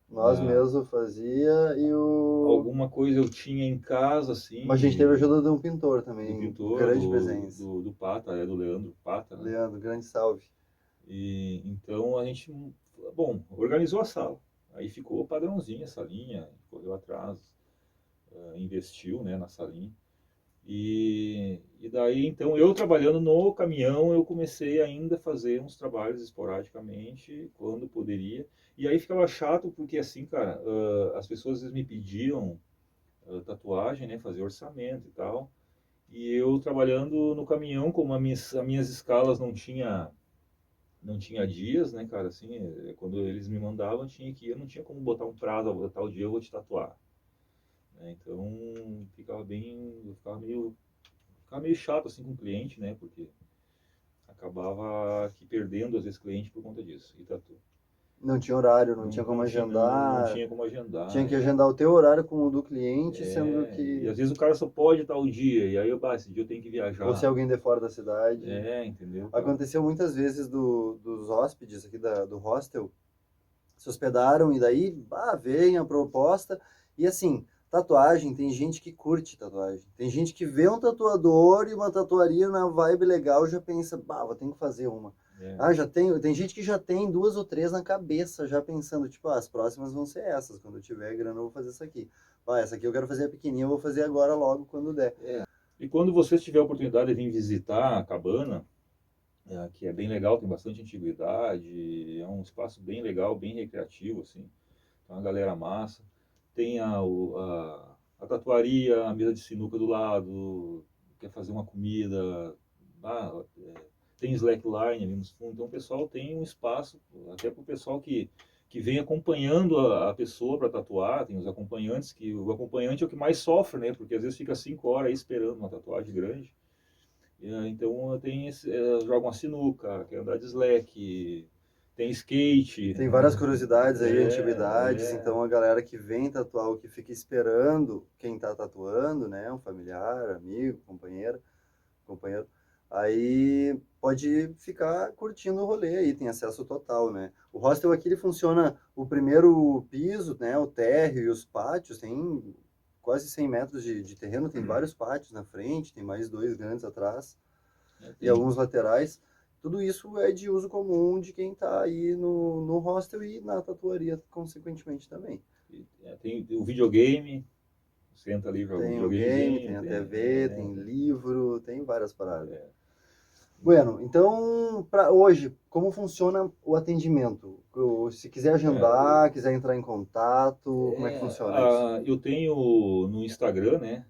S1: Nós mesmo fazia e
S2: Alguma coisa eu tinha em casa, assim.
S1: Mas a gente teve a ajuda de um pintor também,
S2: do pintor,
S1: grande presença.
S2: do Pata, do Leandro Pata, né?
S1: Leandro, grande salve.
S2: E então a gente, bom, organizou a sala. Aí ficou padrãozinho a salinha, correu atrás, investiu, né, na salinha. E daí, então, eu trabalhando no caminhão, eu comecei ainda a fazer uns trabalhos esporadicamente, quando poderia. E aí ficava chato, porque assim, cara, as pessoas às vezes me pediam tatuagem, né, fazer orçamento e tal. E eu trabalhando no caminhão, como as minhas escalas não tinha dias, né, cara, assim, quando eles me mandavam, tinha que ir, eu não tinha como botar um prazo, tal dia eu vou te tatuar. Né? Então, ficava meio chato, assim, com o cliente, né, porque acabava aqui perdendo, às vezes, cliente por conta disso, e tatu.
S1: Não tinha horário, não tinha como agendar.
S2: Não tinha como agendar.
S1: Tinha que agendar o teu horário com o do cliente, sendo
S2: E
S1: que...
S2: às vezes o cara só pode tal dia, e aí esse dia eu tenho que
S1: Ou se
S2: viajar.
S1: alguém de fora da cidade.
S2: Entendeu, cara?
S1: Aconteceu muitas vezes dos hóspedes aqui do hostel se hospedaram e daí vem a proposta. E assim, tatuagem, tem gente que curte tatuagem. Tem gente que vê um tatuador e uma tatuaria na vibe legal já pensa, vou ter que fazer uma. Tem gente que já tem 2 ou 3 na cabeça, já pensando, tipo, as próximas vão ser essas, quando eu tiver grana eu vou fazer essa aqui. Essa aqui eu quero fazer a pequenininha, eu vou fazer agora logo quando der.
S2: E quando você tiver a oportunidade de vir visitar a cabana, que é bem legal, tem bastante antiguidade, é um espaço bem legal, bem recreativo, assim, tem uma galera massa, tem a tatuaria, a mesa de sinuca do lado, quer fazer uma comida, tem slackline ali nos fundos, então o pessoal tem um espaço, até para o pessoal que vem acompanhando a pessoa para tatuar, tem os acompanhantes, que o acompanhante é o que mais sofre, né, porque às vezes fica 5 horas aí esperando uma tatuagem grande. Então tem joga uma sinuca, quer andar de slack, tem skate.
S1: Tem várias curiosidades aí, antiguidades, então a galera que vem tatuar, ou que fica esperando quem tá tatuando, né, um familiar, amigo, companheiro, aí pode ficar curtindo o rolê aí, tem acesso total, né. O hostel aqui ele funciona o primeiro piso, né, o térreo e os pátios, tem quase 100 metros de terreno, tem vários pátios na frente, tem mais 2 grandes atrás e alguns laterais. Tudo isso é de uso comum de quem está aí no hostel e na tatuaria, consequentemente, também.
S2: Tem o videogame, senta ali, joga um
S1: Tem o game, tem a TV, tem livro, tem várias paradas. Bueno, então, para hoje, como funciona o atendimento? Se quiser agendar, quiser entrar em contato, como é que funciona isso?
S2: Eu tenho no Instagram, né,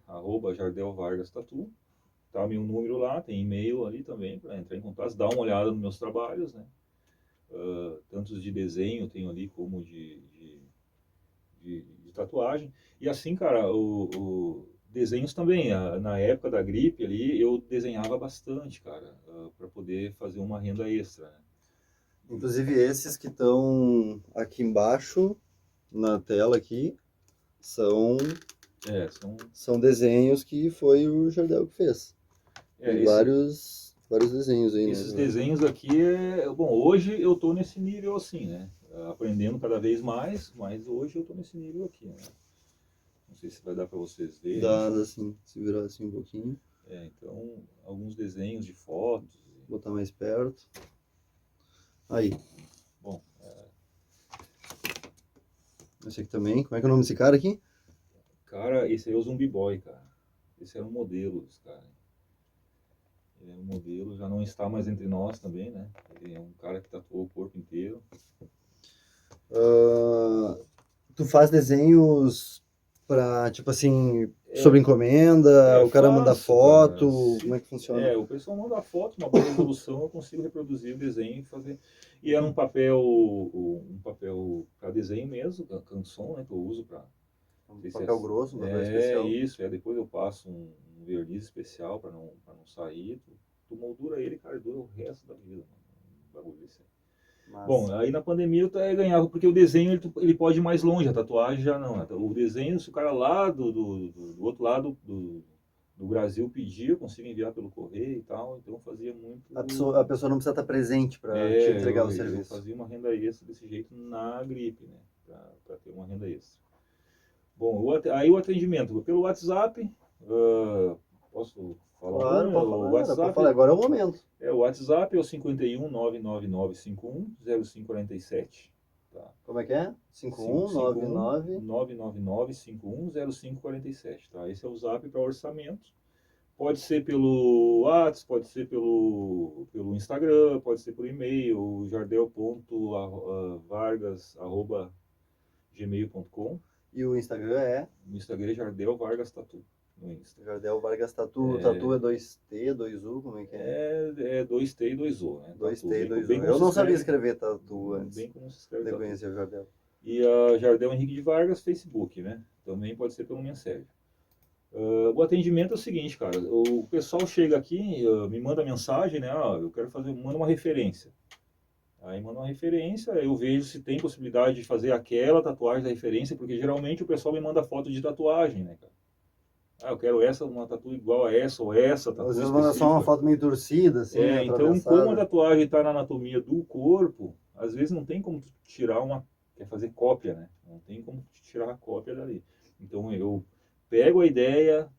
S2: @jardelvargastatu, tá meu número lá, tem e-mail ali também para entrar em contato, dar uma olhada nos meus trabalhos, né, tanto de desenho eu tenho ali como de tatuagem. E assim, cara, desenhos também. Na época da gripe ali, eu desenhava bastante, cara, para poder fazer uma renda extra, né?
S1: Inclusive esses que estão aqui embaixo, na tela aqui, são desenhos que foi o Jardel que fez. Tem vários desenhos aí,
S2: esses
S1: né?
S2: desenhos aqui bom, hoje eu tô nesse nível assim, né? Aprendendo cada vez mais, mas hoje eu tô nesse nível aqui, né? Não sei se vai dar para vocês verem.
S1: Dá, assim, se virar assim um pouquinho.
S2: Então, alguns desenhos de fotos.
S1: Botar mais perto. Aí.
S2: Bom,
S1: Esse aqui também. Como é que é o nome desse cara aqui?
S2: Cara, esse aí é o Zumbi Boy, cara. Esse era um modelo desse cara. Ele é um modelo, já não está mais entre nós também, né? Ele é um cara que tatuou o corpo inteiro.
S1: Tu faz desenhos pra, tipo assim, sobre encomenda, o cara manda foto,
S2: cara.
S1: como é que funciona?
S2: O pessoal manda foto, uma boa resolução, eu consigo reproduzir o desenho e fazer. E é um papel para desenho mesmo, canson, né, que eu uso para...
S1: Papel grosso, um papel especial.
S2: Isso, depois eu passo um verniz especial para não sair. Tu moldura ele, cara, dura o resto da vida, mano. Um bagulho desse. Bom, aí na pandemia eu ganhava, porque o desenho ele pode ir mais longe, a tatuagem já não. O desenho, se o cara lá do outro lado do Brasil pedia, eu consigo enviar pelo correio e tal, então eu fazia muito.
S1: A pessoa não precisa estar presente para te entregar o
S2: eu
S1: serviço.
S2: fazia uma renda extra desse jeito na gripe, né? Para ter uma renda extra. Bom, aí o atendimento pelo WhatsApp, posso falar
S1: Claro, pode
S2: o
S1: falar,
S2: WhatsApp?
S1: pode falar, agora é o momento.
S2: O WhatsApp é o 51 99951 0547. Tá?
S1: Como é que é? 5199.
S2: 999 51 0547. Tá? Esse é o Zap para orçamento. Pode ser pelo WhatsApp, pode ser pelo Instagram, pode ser por e-mail, jardel.vargas@gmail.com.
S1: E o Instagram é?
S2: No Instagram é Jardel Vargas Tatu. No Insta.
S1: Jardel Vargas Tatu. Tatu é 2T, 2U, como é que é?
S2: É 2T e 2O, né?
S1: 2T e 2U.
S2: Bem
S1: Eu não sabia escrever tatu antes.
S2: Bem como se escreve
S1: de
S2: tatu.
S1: conhecer o Jardel.
S2: E a Jardel Henrique de Vargas, Facebook, né? Também pode ser pelo mensagem. O atendimento é o seguinte, cara. O pessoal chega aqui, me manda mensagem, né? Eu quero fazer, manda uma referência. Aí manda uma referência, eu vejo se tem possibilidade de fazer aquela tatuagem da referência, porque geralmente o pessoal me manda foto de tatuagem, né, cara? Eu quero uma tatu igual a essa, ou essa tatu
S1: Às vezes manda só uma foto meio torcida, assim, né,
S2: então, como a tatuagem está na anatomia do corpo, às vezes não tem como tirar quer fazer cópia, né? Não tem como tirar a cópia dali. Então, eu pego a ideia,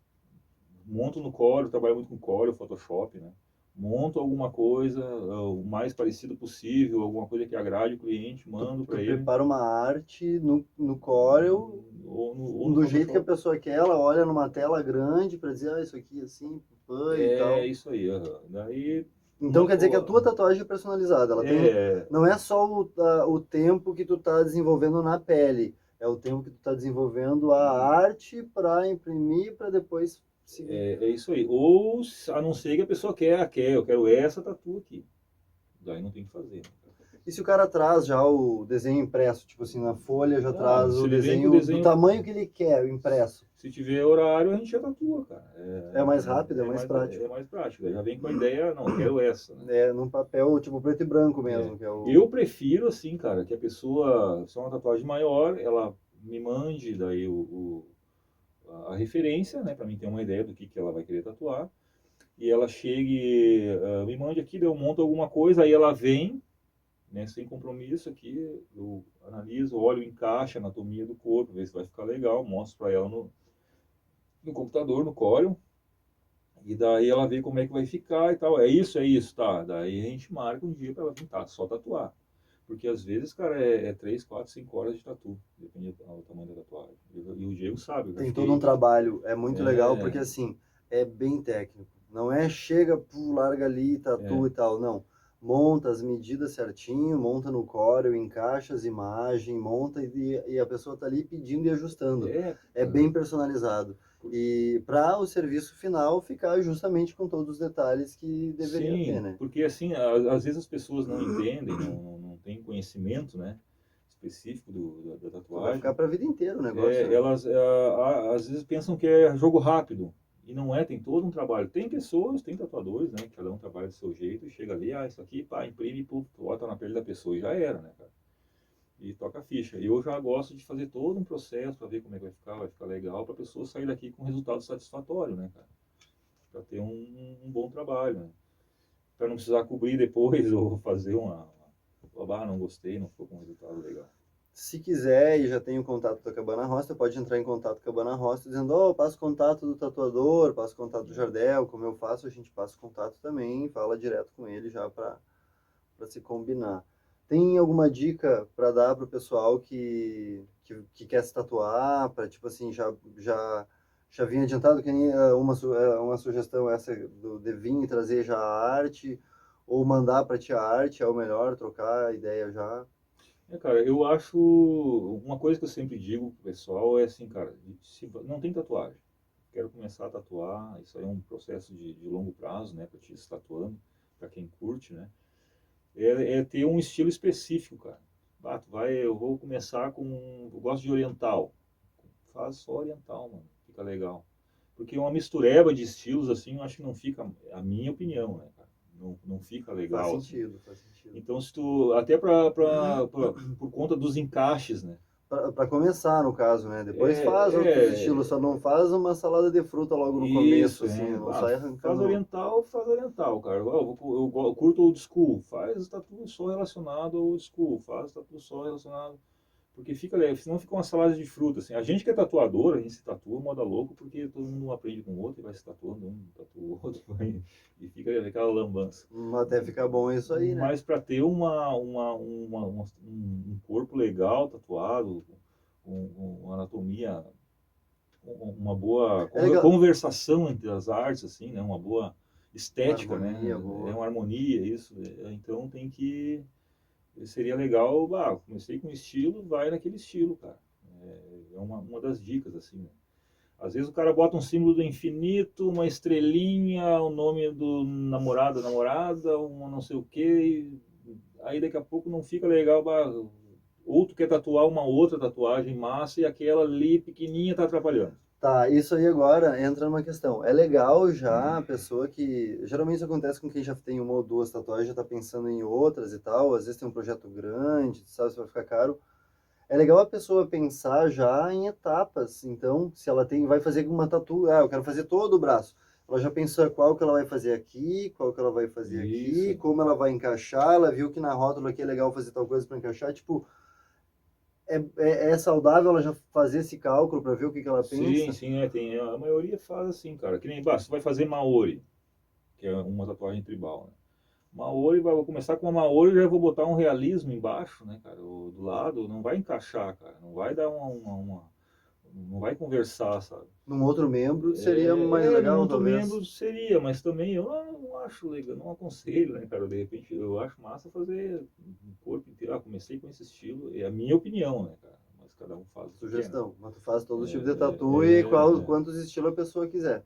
S2: monto no Corel, trabalho muito com Corel, Photoshop, né? Monto alguma coisa, o mais parecido possível, alguma coisa que agrade o cliente, mando para ele.
S1: Prepara uma arte no Corel,
S2: ou no
S1: do jeito que a pessoa quer, ela olha numa tela grande para dizer, isso aqui assim, e tal.
S2: É isso aí. Daí,
S1: então quer dizer que a tua tatuagem é personalizada, ela tem, não é só o tempo que tu tá desenvolvendo na pele, é o tempo que tu tá desenvolvendo a arte para imprimir, para depois seguir.
S2: É isso aí. Ou, a não ser que a pessoa eu quero essa tatu aqui. Daí não tem que fazer.
S1: E se o cara traz já o desenho impresso, tipo assim, na folha já traz o desenho do tamanho que ele quer, o impresso?
S2: Se tiver horário, a gente já tatua, cara.
S1: É mais rápido, é mais prático.
S2: É mais prático. Já vem com a ideia, não, eu quero essa. Né?
S1: Num papel tipo preto e branco mesmo. Que é o...
S2: Eu prefiro, assim, cara, que a pessoa, se é uma tatuagem maior, ela me mande daí a referência, né, para mim ter uma ideia do que ela vai querer tatuar. E ela chegue, me mande aqui, daí eu monto alguma coisa, aí ela vem, né, sem compromisso aqui, eu analiso, olho, encaixa a anatomia do corpo, ver se vai ficar legal, mostro para ela no computador, no Corel, e daí ela vê como é que vai ficar e tal. É isso, tá. Daí a gente marca um dia para ela pintar, só tatuar. Porque às vezes, cara, 3, 4, 5 horas de tatu, depende do tamanho da tatuagem. E o Diego sabe.
S1: Tem todo um trabalho, é muito legal, porque assim, é bem técnico. Não é chega, larga ali, tatua e tal, não. Monta as medidas certinho, monta no Corel, encaixa as imagens, monta e a pessoa tá ali pedindo e ajustando. É bem personalizado. E para o serviço final ficar justamente com todos os detalhes que deveria ter, né?
S2: Porque assim, às vezes as pessoas não entendem, não têm conhecimento, né, específico da tatuagem.
S1: Vai ficar para a vida inteira o negócio. Né?
S2: Elas às vezes pensam que é jogo rápido. E não é, tem todo um trabalho. Tem pessoas, tem tatuadores, né, que cada um trabalha do seu jeito e chega ali, isso aqui, pá, imprime, pô, bota na pele da pessoa e já era, né, cara? E toca a ficha. Eu já gosto de fazer todo um processo para ver como é que vai ficar legal, para a pessoa sair daqui com um resultado satisfatório, né, cara? Para ter um bom trabalho, né? Para não precisar cobrir depois ou fazer não gostei, não ficou com um resultado legal.
S1: Se quiser e já tem o contato da Cabana Rosta, pode entrar em contato com a Cabana Rosta dizendo, passa o contato do tatuador, passa o contato do Jardel, como eu faço, a gente passa o contato também, fala direto com ele já para se combinar. Tem alguma dica para dar para o pessoal que quer se tatuar, para tipo assim, já vinha adiantado que nem uma sugestão essa de vir e trazer já a arte, ou mandar para ti a arte, é o melhor, trocar a ideia já?
S2: Cara, eu acho, uma coisa que eu sempre digo pro pessoal é assim, cara, se não tem tatuagem, quero começar a tatuar, isso aí é um processo de longo prazo, né, para te se tatuando, para quem curte, né, é ter um estilo específico, cara. Eu vou começar eu gosto de oriental, faz só oriental, mano, fica legal. Porque uma mistureba de estilos assim, eu acho que não fica, a minha opinião, né, cara, não fica
S1: Faz
S2: legal. Assim.
S1: sentido, faz sentido.
S2: Então, se tu, até por conta dos encaixes, né?
S1: Para começar, no caso, né? Depois faz outros estilos, só não faz uma salada de fruta logo no começo,
S2: Isso,
S1: assim,
S2: é.
S1: não sai
S2: Faz
S1: arrancando.
S2: oriental, cara. Eu curto old school, faz tatu só relacionado ao old school, faz tatu só relacionado. Porque fica leve, senão fica uma salada de fruta, assim. A gente que é tatuador, a gente se tatua moda louco, porque todo mundo aprende com o outro e vai se tatuando, um tatua o outro, e fica aquela lambança.
S1: Até ficar bom isso aí, né?
S2: Mas para ter um corpo legal, tatuado, com uma anatomia, uma boa
S1: É legal.
S2: conversação entre as artes, assim, né? Uma boa estética,
S1: Uma harmonia
S2: né?
S1: boa.
S2: É uma harmonia, isso. Então tem que... Seria legal, comecei com estilo, vai naquele estilo, cara. É uma das dicas, assim, né? Às vezes o cara bota um símbolo do infinito, uma estrelinha, o nome do namorado, namorada, uma não sei o quê, aí daqui a pouco não fica legal, ou tu quer tatuar uma outra tatuagem massa e aquela ali pequenininha tá atrapalhando.
S1: Tá, isso aí agora entra numa questão. É legal já a pessoa que. Geralmente isso acontece com quem já tem uma ou duas tatuagens, já tá pensando em outras e tal. Às vezes tem um projeto grande, sabe se vai ficar caro. É legal a pessoa pensar já em etapas. Então, se ela vai fazer uma tatu, eu quero fazer todo o braço. Ela já pensou qual que ela vai fazer aqui, qual que ela vai fazer aqui,
S2: Isso.
S1: como ela vai encaixar. Ela viu que na rótula aqui é legal fazer tal coisa para encaixar. Tipo, é saudável ela já fazer esse cálculo para ver o que ela
S2: Sim,
S1: pensa.
S2: sim, a maioria faz assim, cara. Que nem, você vai fazer Maori, que é uma tatuagem tribal, né? Maori, vou começar com uma Maori, já vou botar um realismo embaixo, né, cara? Do lado, não vai encaixar, cara. Não vai dar não vai conversar, sabe?
S1: Num outro membro seria mais
S2: Num
S1: legal,
S2: outro
S1: talvez.
S2: membro seria, mas também eu não acho legal, não aconselho, né, cara? De repente eu acho massa fazer um corpo inteiro. Comecei com esse estilo, é a minha opinião, né, cara? Mas cada um faz o que quer, né?
S1: Sugestão. Mas tu faz todo tipo de tatu e
S2: É,
S1: quantos estilos a pessoa quiser.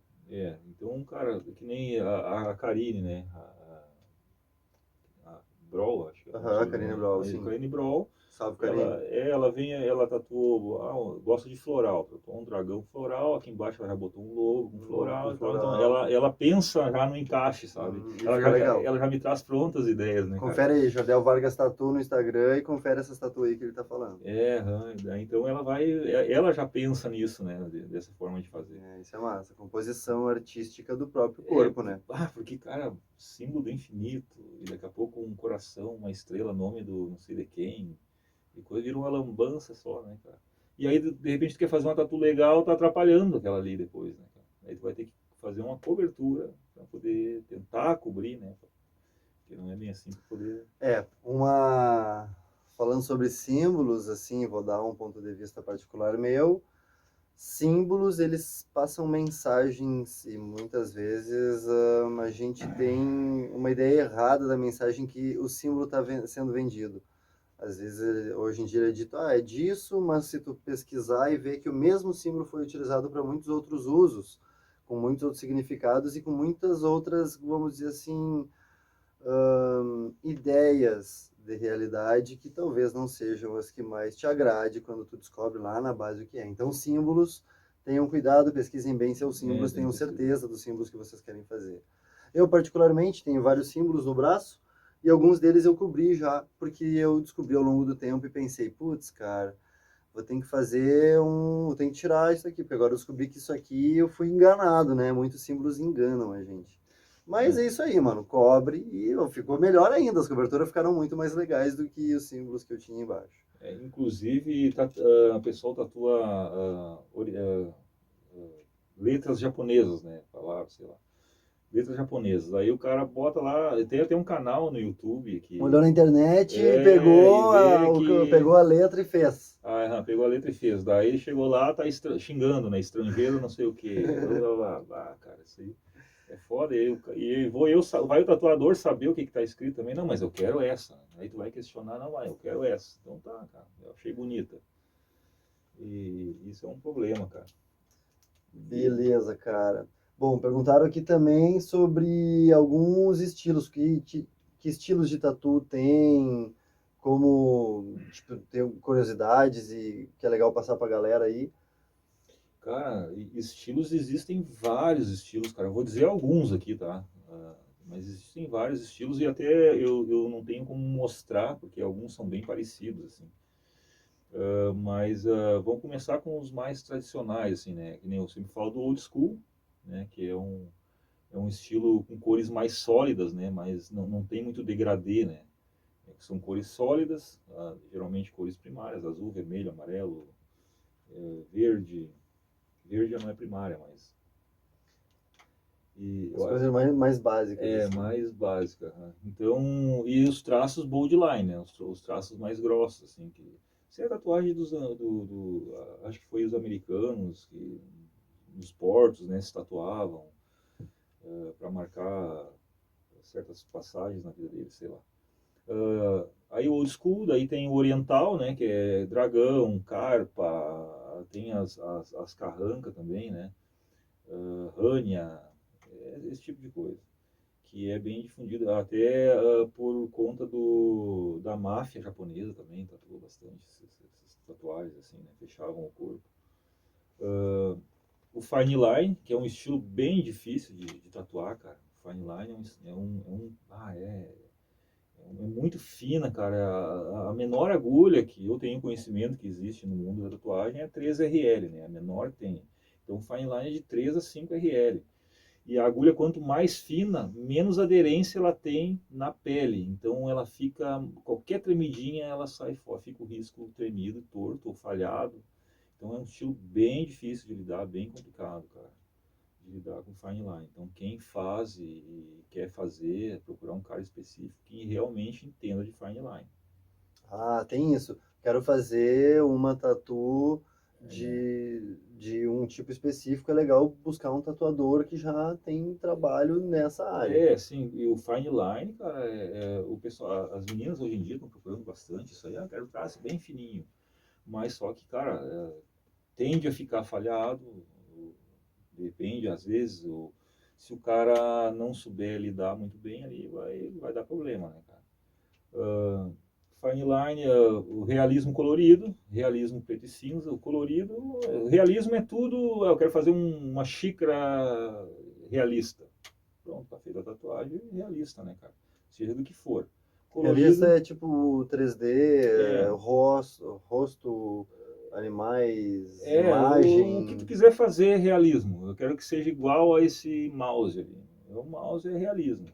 S2: então, cara, que nem a Karine, né? A Brawl, acho que é o
S1: Aham, Karine
S2: sobrenome.
S1: Brawl,
S2: A
S1: sim.
S2: Karine Brawl,
S1: Salve, Karine.
S2: ela tatuou, gosta de floral, tatuou um dragão floral, aqui embaixo ela já botou um lobo, um
S1: Logo
S2: floral
S1: com
S2: e tal, então
S1: floral.
S2: ela pensa já no encaixe, sabe?
S1: E fica legal.
S2: Ela já me traz prontas ideias, né, cara?
S1: Confere aí, Jardel Vargas Tatu no Instagram e confere essas tatu aí que ele tá falando.
S2: Então ela já pensa nisso, né, dessa forma de fazer.
S1: Isso é massa. Composição artística do próprio corpo, né?
S2: Porque, cara, símbolo do infinito, e daqui a pouco um coração, uma estrela, nome do não sei de quem, e coisa vira uma lambança só, né, cara? E aí, de repente, tu quer fazer uma tatu legal, tá atrapalhando aquela ali depois, né, cara? Aí tu vai ter que fazer uma cobertura para poder tentar cobrir, né? Porque não é bem assim para poder...
S1: Falando sobre símbolos, assim, vou dar um ponto de vista particular meu. Símbolos, eles passam mensagens e muitas vezes a gente tem uma ideia errada da mensagem que o símbolo está sendo vendido. Às vezes, hoje em dia é dito, é disso, mas se tu pesquisar e ver que o mesmo símbolo foi utilizado para muitos outros usos, com muitos outros significados e com muitas outras, vamos dizer assim, ideias de realidade que talvez não sejam as que mais te agrade quando tu descobre lá na base o que é. Então, símbolos, tenham cuidado, pesquisem bem seus símbolos,
S2: tem
S1: tenham
S2: que pesquisar.
S1: certeza dos símbolos que vocês querem fazer. Eu, particularmente, tenho vários símbolos no braço, e alguns deles eu cobri já, porque eu descobri ao longo do tempo e pensei, putz, cara, vou ter que vou ter que tirar isso aqui, porque agora eu descobri que isso aqui eu fui enganado, né? Muitos símbolos enganam a gente. Mas é isso aí, mano, cobre e ficou melhor ainda, as coberturas ficaram muito mais legais do que os símbolos que eu tinha embaixo.
S2: Inclusive, o pessoal tatua letras japonesas, né? Palavras, sei lá. Letras japonesas. Aí o cara bota lá, tem um canal no YouTube
S1: Olhou
S2: que
S1: na internet,
S2: e vê
S1: pegou
S2: que
S1: a letra e fez.
S2: pegou a letra e fez. Daí chegou lá, tá xingando, né? Estrangeiro, não sei o quê. Cara, isso aí é foda. Vai o tatuador saber o que tá escrito também. Não, mas eu quero essa. Aí tu vai questionar, não, eu quero essa. Então tá, cara, eu achei bonita. E isso é um problema, cara.
S1: Beleza, cara. Bom, perguntaram aqui também sobre alguns estilos, que estilos de tatu tem, como, tipo, tem curiosidades e que é legal passar pra galera aí.
S2: Cara, estilos existem vários estilos, cara. Eu vou dizer alguns aqui, tá? Mas existem vários estilos e até eu não tenho como mostrar, porque alguns são bem parecidos, assim. Mas vamos começar com os mais tradicionais, assim, né? Que nem eu sempre falo do old school, né? Que é um estilo com cores mais sólidas, né? Mas não tem muito degradê, né? São cores sólidas, geralmente cores primárias, azul, vermelho, amarelo, verde. Verde já não é primária, mas... E,
S1: As coisas mais básicas, assim.
S2: mais básica. Né? Então, e os traços bold line, né? Os traços mais grossos, assim, que... Isso é a tatuagem acho que foi os americanos, que nos portos, né, se tatuavam para marcar certas passagens na vida deles, sei lá. Aí o old school, daí tem o oriental, né, que é dragão, carpa, tem as carranca também, né, rânia, esse tipo de coisa, que é bem difundido, até por conta da máfia japonesa também, tatuou bastante essas tatuagens, assim, né, fechavam o corpo. O fine line, que é um estilo bem difícil de tatuar, cara. O fine line é muito fina, cara. A menor agulha que eu tenho conhecimento que existe no mundo da tatuagem é 3RL, né? A menor tem. Então, o fine line é de 3 a 5 RL. E a agulha, quanto mais fina, menos aderência ela tem na pele. Então, ela fica, qualquer tremidinha, ela sai fora. Fica o risco tremido, torto ou falhado. Então, é um estilo bem difícil de lidar, bem complicado, cara, de lidar com fine line. Então, quem faz e quer fazer, é procurar um cara específico que realmente entenda de fine line.
S1: Ah, tem isso. Quero fazer uma tatu de um tipo específico. É legal buscar um tatuador que já tem trabalho nessa área.
S2: Sim, e o fine line, cara, o pessoal, as meninas hoje em dia estão procurando bastante isso aí. Quero traço bem fininho. Mas só que, cara, tende a ficar falhado, depende, às vezes, se o cara não souber lidar muito bem ali, vai dar problema, né, cara? Fine line, o realismo colorido, realismo preto e cinza, o colorido, o realismo é tudo, eu quero fazer uma xícara realista. Pronto, tá feita a tatuagem realista, né, cara? Seja do que for.
S1: Realista
S2: Colorido,
S1: é tipo 3D,
S2: é,
S1: rosto, animais,
S2: o que tu
S1: imagem.
S2: quiser fazer é realismo. Eu quero que seja igual a esse mouse ali. O mouse é realismo.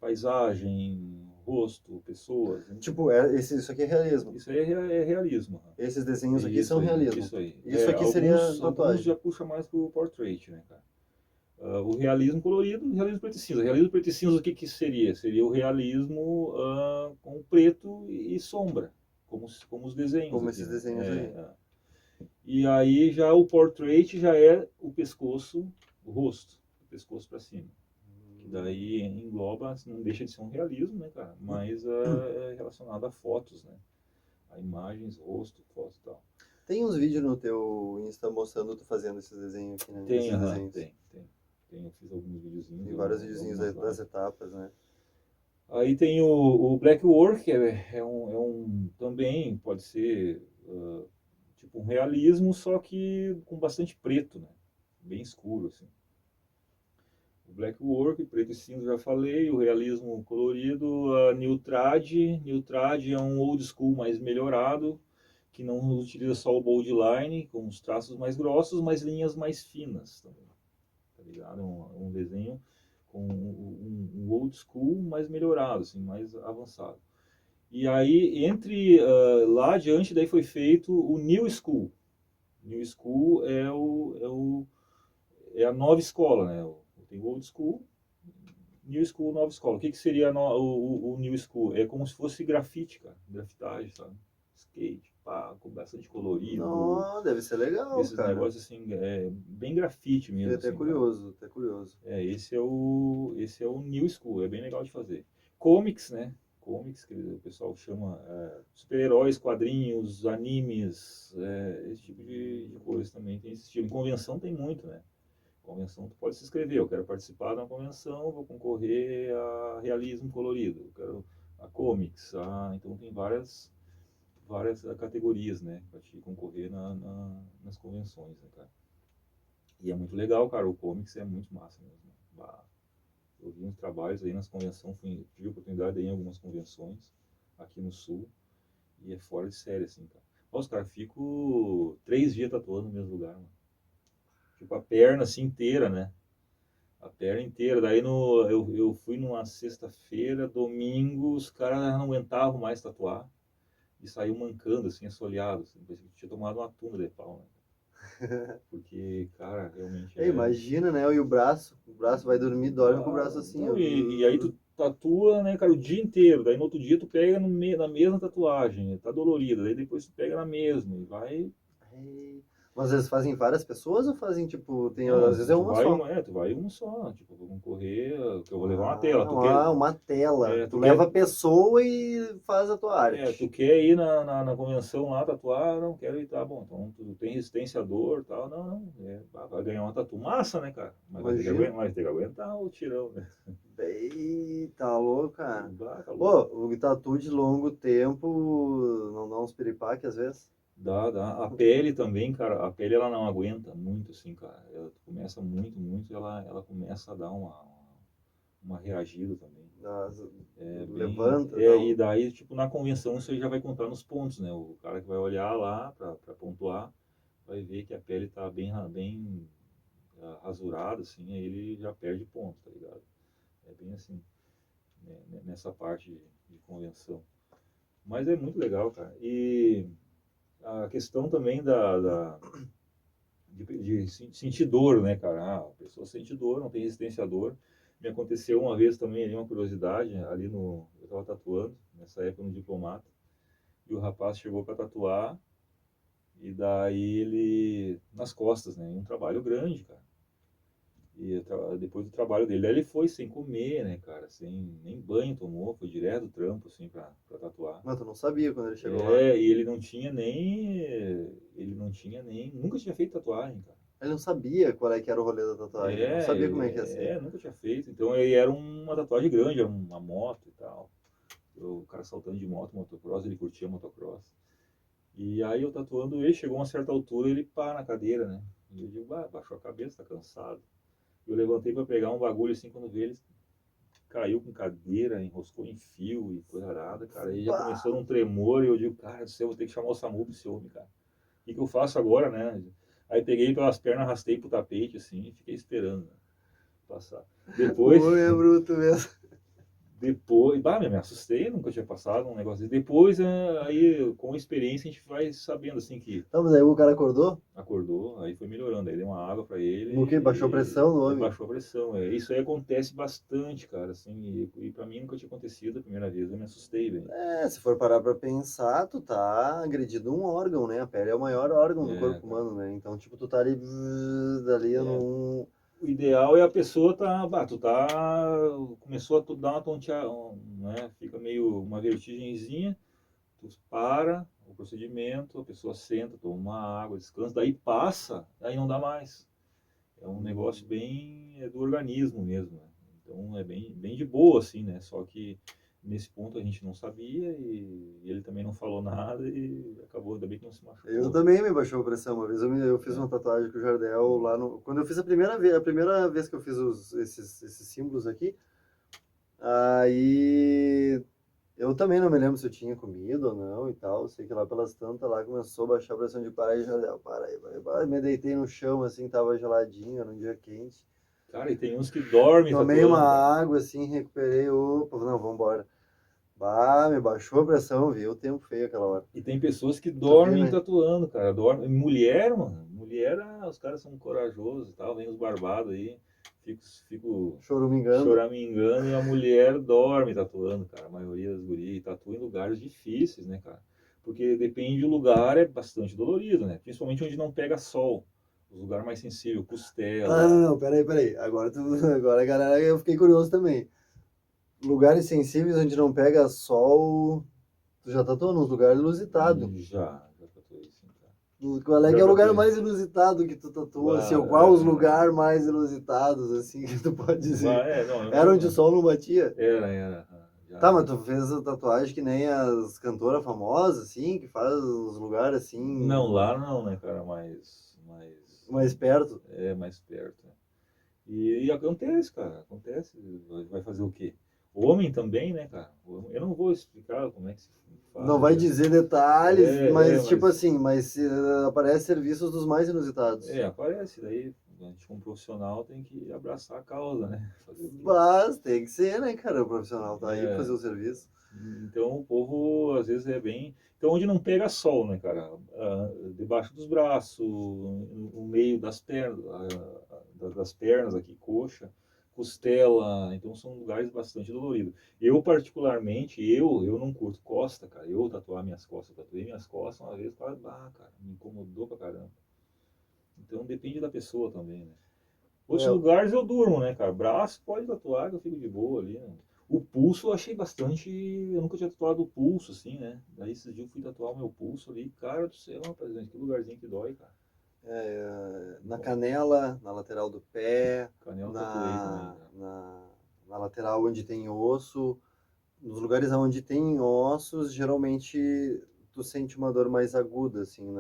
S2: Paisagem, rosto, pessoas.
S1: Tipo, isso aqui é realismo.
S2: Isso aí é realismo.
S1: Esses desenhos aqui são
S2: Isso aí,
S1: realismo.
S2: isso aí.
S1: Isso aqui seria
S2: Alguns
S1: tatuagem.
S2: já puxam mais pro portrait, né, cara? O realismo colorido, o realismo preto e cinza. O realismo preto e cinza, o que que seria? Seria o realismo com preto e sombra, como os desenhos
S1: Como
S2: aqui,
S1: esses
S2: né?
S1: desenhos aí.
S2: E aí já o portrait já é o pescoço, o rosto, o pescoço para cima. Que daí engloba, não deixa de ser um realismo, né, cara? Mas é relacionado a fotos, né? A imagens, rosto, fotos e tal.
S1: Tem uns vídeos no teu Insta mostrando tu fazendo esses desenhos aqui, né? Esses desenhos.
S2: Tem. Eu fiz alguns videozinhos,
S1: Tem vários videozinhos
S2: algumas
S1: das
S2: lives.
S1: etapas, né?
S2: Aí tem o Black Work, que também pode ser tipo um realismo, só que com bastante preto, né? Bem escuro, assim. O Black Work, preto e cinza, já falei. O realismo colorido, a Niltrad. Niltrad é um old school mais melhorado, que não utiliza só o bold line, com os traços mais grossos, mas linhas mais finas também. Tá ligado? Um desenho com um old school mais melhorado, assim, mais avançado. E aí, lá adiante, daí foi feito o New School. New School é a nova escola, né? Tem o Old School, New School, nova escola. O que seria o New School? É como se fosse grafite, cara. Grafitagem, sabe? Skate, pá, com bastante colorido.
S1: Não, deve ser legal,
S2: Esses
S1: cara.
S2: negócios assim, bem grafite
S1: Fiquei
S2: mesmo,
S1: até
S2: assim, cara.
S1: curioso, até curioso.
S2: Esse é o New School, é bem legal de fazer. Comics, né? Comics, que o pessoal chama super-heróis, quadrinhos, animes, esse tipo de coisa também tem esse estilo. Em convenção tem muito, né? Convenção tu pode se inscrever, eu quero participar de uma convenção, vou concorrer a realismo colorido, eu quero a comics, então tem várias categorias, né, para te concorrer nas convenções, né, cara. E é muito legal, cara, o comics é muito massa mesmo. Bah. Eu vi uns trabalhos aí nas convenções, tive a oportunidade de ir em algumas convenções aqui no Sul, e é fora de série, assim, cara. Os caras ficam 3 dias tatuando no mesmo lugar, mano. Tipo, a perna assim inteira, né? A perna inteira. Daí eu fui numa sexta-feira, domingo, os caras não aguentavam mais tatuar. E saiu mancando, assim, assoleado. Assim, parecia que tinha tomado uma tunda de pau, né? Porque, cara, realmente
S1: É,
S2: é.
S1: imagina, né? E o braço vai dormir, dorme com o braço assim, ó.
S2: Não, e aí tu tatua, né, cara, o dia inteiro. Daí no outro dia tu pega na mesma tatuagem, tá dolorida. Daí depois tu pega na mesma e vai.
S1: É. Mas eles fazem várias pessoas ou fazem, tipo, tem,
S2: Não,
S1: às vezes é uma só?
S2: tu vai um só. Tipo, vamos correr, que eu vou levar uma tela.
S1: Ah, uma tela.
S2: É,
S1: Tu
S2: tu
S1: leva
S2: quer,
S1: a pessoa e faz a tua
S2: tu
S1: arte.
S2: quer ir na convenção lá tatuar? Não quero ir, tá bom. Então tu tem resistência à dor e tal. Não, não. Vai ganhar uma tatu massa, né, cara? Mas
S1: Imagina.
S2: vai ter que aguentar o tirão, né?
S1: Bem, tá louco, cara.
S2: Tá louco.
S1: Pô, o tatu de longo tempo não dá uns piripaque às vezes?
S2: Dá. A pele também, cara, a pele ela não aguenta muito, assim, cara. Ela começa muito, ela começa a dar uma reagida também.
S1: As-
S2: É bem.
S1: Levanta, dá
S2: E
S1: um.
S2: daí, tipo, na convenção você já vai contar nos pontos, né? O cara que vai olhar lá pra pontuar vai ver que a pele tá bem rasurada, assim, aí ele já perde ponto, tá ligado? É bem assim, né, nessa parte de convenção. Mas é muito legal, cara. E a questão também de sentir dor, né, cara? Ah, a pessoa sente dor, não tem resistência à dor. Me aconteceu uma vez também ali uma curiosidade, ali no, eu estava tatuando, nessa época no diplomata, e o rapaz chegou para tatuar, e daí ele, nas costas, né, um trabalho grande, cara. E depois do trabalho dele, daí ele foi sem comer, né, cara, sem nem banho tomou, foi direto do trampo, assim, pra tatuar.
S1: Mas tu não sabia quando ele chegou lá.
S2: E ele não tinha nem, nunca tinha feito tatuagem, cara.
S1: Ele não sabia qual é que era o rolê da tatuagem, ele não sabia como é que ia ser.
S2: Nunca tinha feito. Então ele era uma tatuagem grande, era uma moto e tal. O cara saltando de moto, motocross, ele curtia motocross. E aí eu tatuando ele, chegou a uma certa altura, ele pá na cadeira, né? E eu digo, baixou a cabeça, tá cansado. Eu levantei pra pegar um bagulho assim, quando vi ele caiu com cadeira, enroscou em fio e coisa arada, cara. Aí já
S1: Bah!
S2: começou num tremor e eu digo, cara do céu, vou ter que chamar o SAMU pra esse homem, cara. O que eu faço agora, né? Aí peguei pelas pernas, arrastei pro tapete, assim, e fiquei esperando, né, passar.
S1: O
S2: Depois,
S1: homem é bruto mesmo.
S2: me assustei, nunca tinha passado um negócio desse. Depois, aí, com a experiência, a gente vai sabendo, assim, que
S1: Tá, mas aí o cara acordou?
S2: acordou, aí foi melhorando. Aí dei uma água pra
S1: No que? Baixou a pressão no
S2: ele
S1: homem?
S2: baixou a pressão. Isso aí acontece bastante, cara, assim, e pra mim nunca tinha acontecido a primeira vez, eu me assustei, velho.
S1: É, se for parar pra pensar, tu tá agredindo um órgão, né? A pele é o maior órgão do corpo
S2: Cara.
S1: humano, né? Então, tipo, tu tá ali, ali
S2: É,
S1: num.
S2: o ideal é a pessoa começou a dar uma tonteada, né? Fica meio uma vertigenzinha, tu para o procedimento, a pessoa senta, toma uma água, descansa, daí passa, aí não dá mais. É um negócio bem do organismo mesmo, né? Então é bem de boa, assim, né? Só que nesse ponto a gente não sabia e ele também não falou nada e acabou, ainda bem que não se
S1: Eu
S2: machucou.
S1: também me baixou a pressão uma vez. Eu fiz
S2: É.
S1: uma tatuagem com o Jardel lá no. Quando eu fiz a primeira vez que eu fiz esses símbolos aqui, aí eu também não me lembro se eu tinha comido ou não e tal. Sei que lá pelas tantas lá começou a baixar a pressão de parar e Jardel, para aí, vai. Me deitei no chão assim, tava geladinho, era um dia quente.
S2: Cara, e tem uns que dormem
S1: Tomei uma
S2: tatuando, cara.
S1: água assim, recuperei. Opa, não, vambora. Bah, me baixou a pressão, viu? O tempo feio aquela hora.
S2: E tem pessoas que
S1: Tu vê,
S2: dormem
S1: né?
S2: tatuando, cara. Dormem. Mulher, mano. Mulher, os caras são corajosos e tal. Vem os barbados aí. Fico
S1: Choramingando.
S2: choramingando e a mulher dorme tatuando, cara. A maioria das gurias tatua em lugares difíceis, né, cara? Porque depende do lugar, é bastante dolorido, né? Principalmente onde não pega sol. Os lugares mais sensíveis,
S1: Ah, não,
S2: costela.
S1: não, peraí. Agora, galera, eu fiquei curioso também. Lugares sensíveis onde não pega sol. Tu já tatuou nos lugares inusitados.
S2: Já tatuei, sim, cara.
S1: Qual é que
S2: Já
S1: é o lugar
S2: tatuei.
S1: mais inusitado que tu tatuou? Assim,
S2: Bah,
S1: qual os lugares mais inusitados, assim, que tu pode dizer?
S2: não, eu
S1: Era onde o
S2: não.
S1: sol não batia?
S2: Era.
S1: Tá,
S2: Já,
S1: mas tu fez a tatuagem que nem as cantoras famosas, assim, que faz os lugares
S2: não,
S1: assim,
S2: lá não, né, cara,
S1: mais perto.
S2: mais perto. Né? E acontece, cara, acontece. Vai fazer o quê? O homem também, né, cara? Eu não vou explicar como é que se
S1: Não
S2: faz
S1: vai
S2: aqui.
S1: dizer detalhes, mas tipo
S2: Mas
S1: assim, aparece serviços dos mais inusitados.
S2: aparece. Daí a gente, como profissional, tem que abraçar a causa, né? Fazer o quê?
S1: Mas tem que ser, né, cara? O profissional tá aí pra
S2: É,
S1: fazer o serviço.
S2: então o povo às vezes é bem. Então onde não pega sol, né, cara? Debaixo dos braços, no meio das pernas, das pernas aqui, coxa, costela. Então são lugares bastante doloridos. Eu particularmente, eu não curto costa, cara. Eu tatuar minhas costas, eu tatuei minhas costas uma vez, quase, cara, me incomodou pra caramba. Então depende da pessoa também, né? Outros
S1: É,
S2: lugares eu durmo, né, cara? Braço pode tatuar, que eu fico de boa ali, né? O pulso eu achei bastante. Eu nunca tinha tatuado o pulso, assim, né? Daí esses dias eu fui tatuar o meu pulso ali. Cara do céu, rapaz, que lugarzinho que dói, cara.
S1: na canela, na lateral do pé,
S2: Canela tatuei também,
S1: na,
S2: cara.
S1: na, na lateral onde tem osso. Nos lugares onde tem ossos, geralmente tu sente uma dor mais aguda, assim,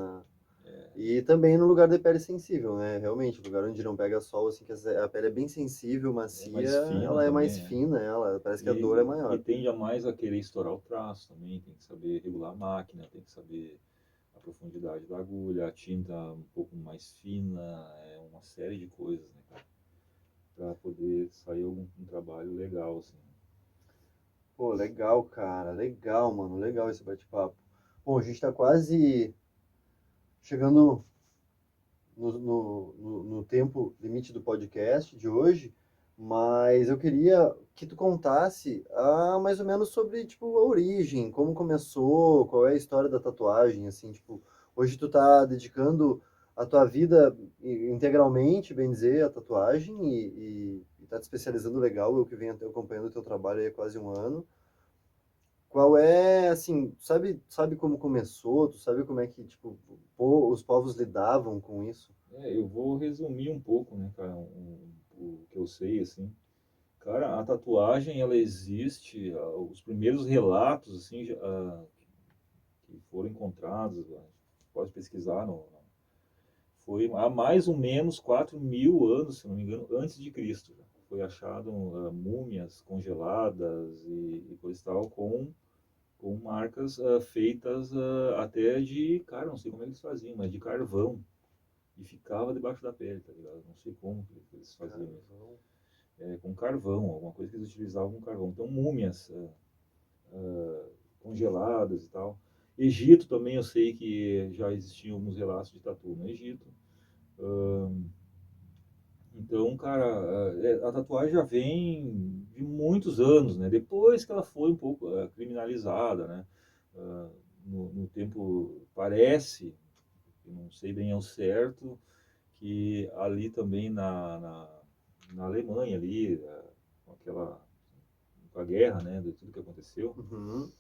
S1: E também no lugar da pele sensível, né? Realmente, lugar onde não pega sol, assim, que a pele é bem sensível,
S2: É
S1: macia,
S2: mais fina
S1: ela é mais
S2: também, é.
S1: fina, ela parece que a dor é
S2: E
S1: maior.
S2: tende a mais a querer estourar o traço também. Tem que saber regular a máquina, tem que saber a profundidade da agulha, a tinta um pouco mais fina, uma série de coisas, né, cara? Pra poder sair um trabalho legal, assim.
S1: Pô, legal, cara, legal, mano, legal esse bate-papo. Bom, a gente tá quase chegando no tempo limite do podcast de hoje, mas eu queria que tu contasse mais ou menos sobre, tipo, a origem, como começou, qual é a história da tatuagem, assim, tipo, hoje tu tá dedicando a tua vida integralmente, bem dizer, à tatuagem e tá te especializando legal, eu que venho acompanhando o teu trabalho aí há quase um ano. Qual é, assim, sabe como começou? Tu sabe como é que, tipo, os povos lidavam com isso?
S2: Eu vou resumir um pouco, né, cara, o que eu sei, assim. Cara, a tatuagem, ela existe, os primeiros relatos, assim, que foram encontrados, pode pesquisar, foi há mais ou menos 4.000 anos, se não me engano, antes de Cristo. Já. Foi achado múmias congeladas e coisa e tal, com marcas feitas até de, cara, não sei como eles faziam, mas de carvão. E ficava debaixo da pele, tá ligado? Não sei como que eles faziam isso.
S1: Carvão.
S2: Com carvão, alguma coisa que eles utilizavam com carvão. Então, múmias congeladas e tal. Egito também eu sei que já existiam alguns relatos de tatu no Egito. Então, cara, a tatuagem já vem de muitos anos, né? Depois que ela foi um pouco criminalizada, né? Uh, no tempo parece, não sei bem ao certo, que ali também na Alemanha ali, com a guerra, né, de tudo que aconteceu,
S1: Uhum.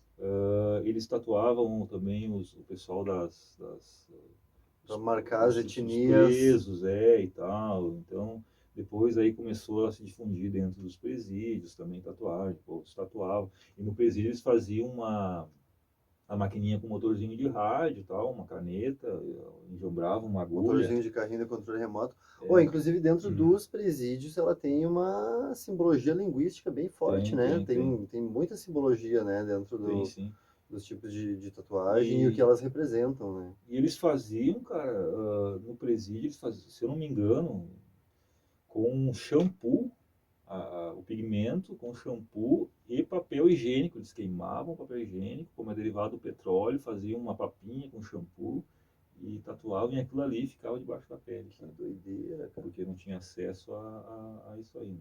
S2: eles tatuavam também o pessoal
S1: Para marcar as
S2: os
S1: etnias.
S2: presos, e tal. Então, depois aí começou a se difundir dentro dos presídios também tatuagem, todos tatuavam. E no presídio eles faziam a maquininha com motorzinho de rádio, tal, uma caneta, enjambravam uma agulha.
S1: Motorzinho de carrinho de controle remoto. Ou,
S2: É,
S1: inclusive, dentro dos presídios, ela tem uma simbologia linguística bem forte,
S2: tem,
S1: né?
S2: tem, tem.
S1: Tem muita simbologia, né, dentro
S2: Tem sim.
S1: dos tipos de tatuagem e o que
S2: E,
S1: elas representam, né?
S2: e eles faziam, cara, no presídio, eles faziam, se eu não me engano, com shampoo, o pigmento, com shampoo e papel higiênico. Eles queimavam o papel higiênico, como é derivado do petróleo, faziam uma papinha com shampoo e tatuavam e aquilo ali ficava debaixo da pele,
S1: Que
S2: sabe?
S1: doideira, cara.
S2: Porque não tinha acesso a isso aí, né?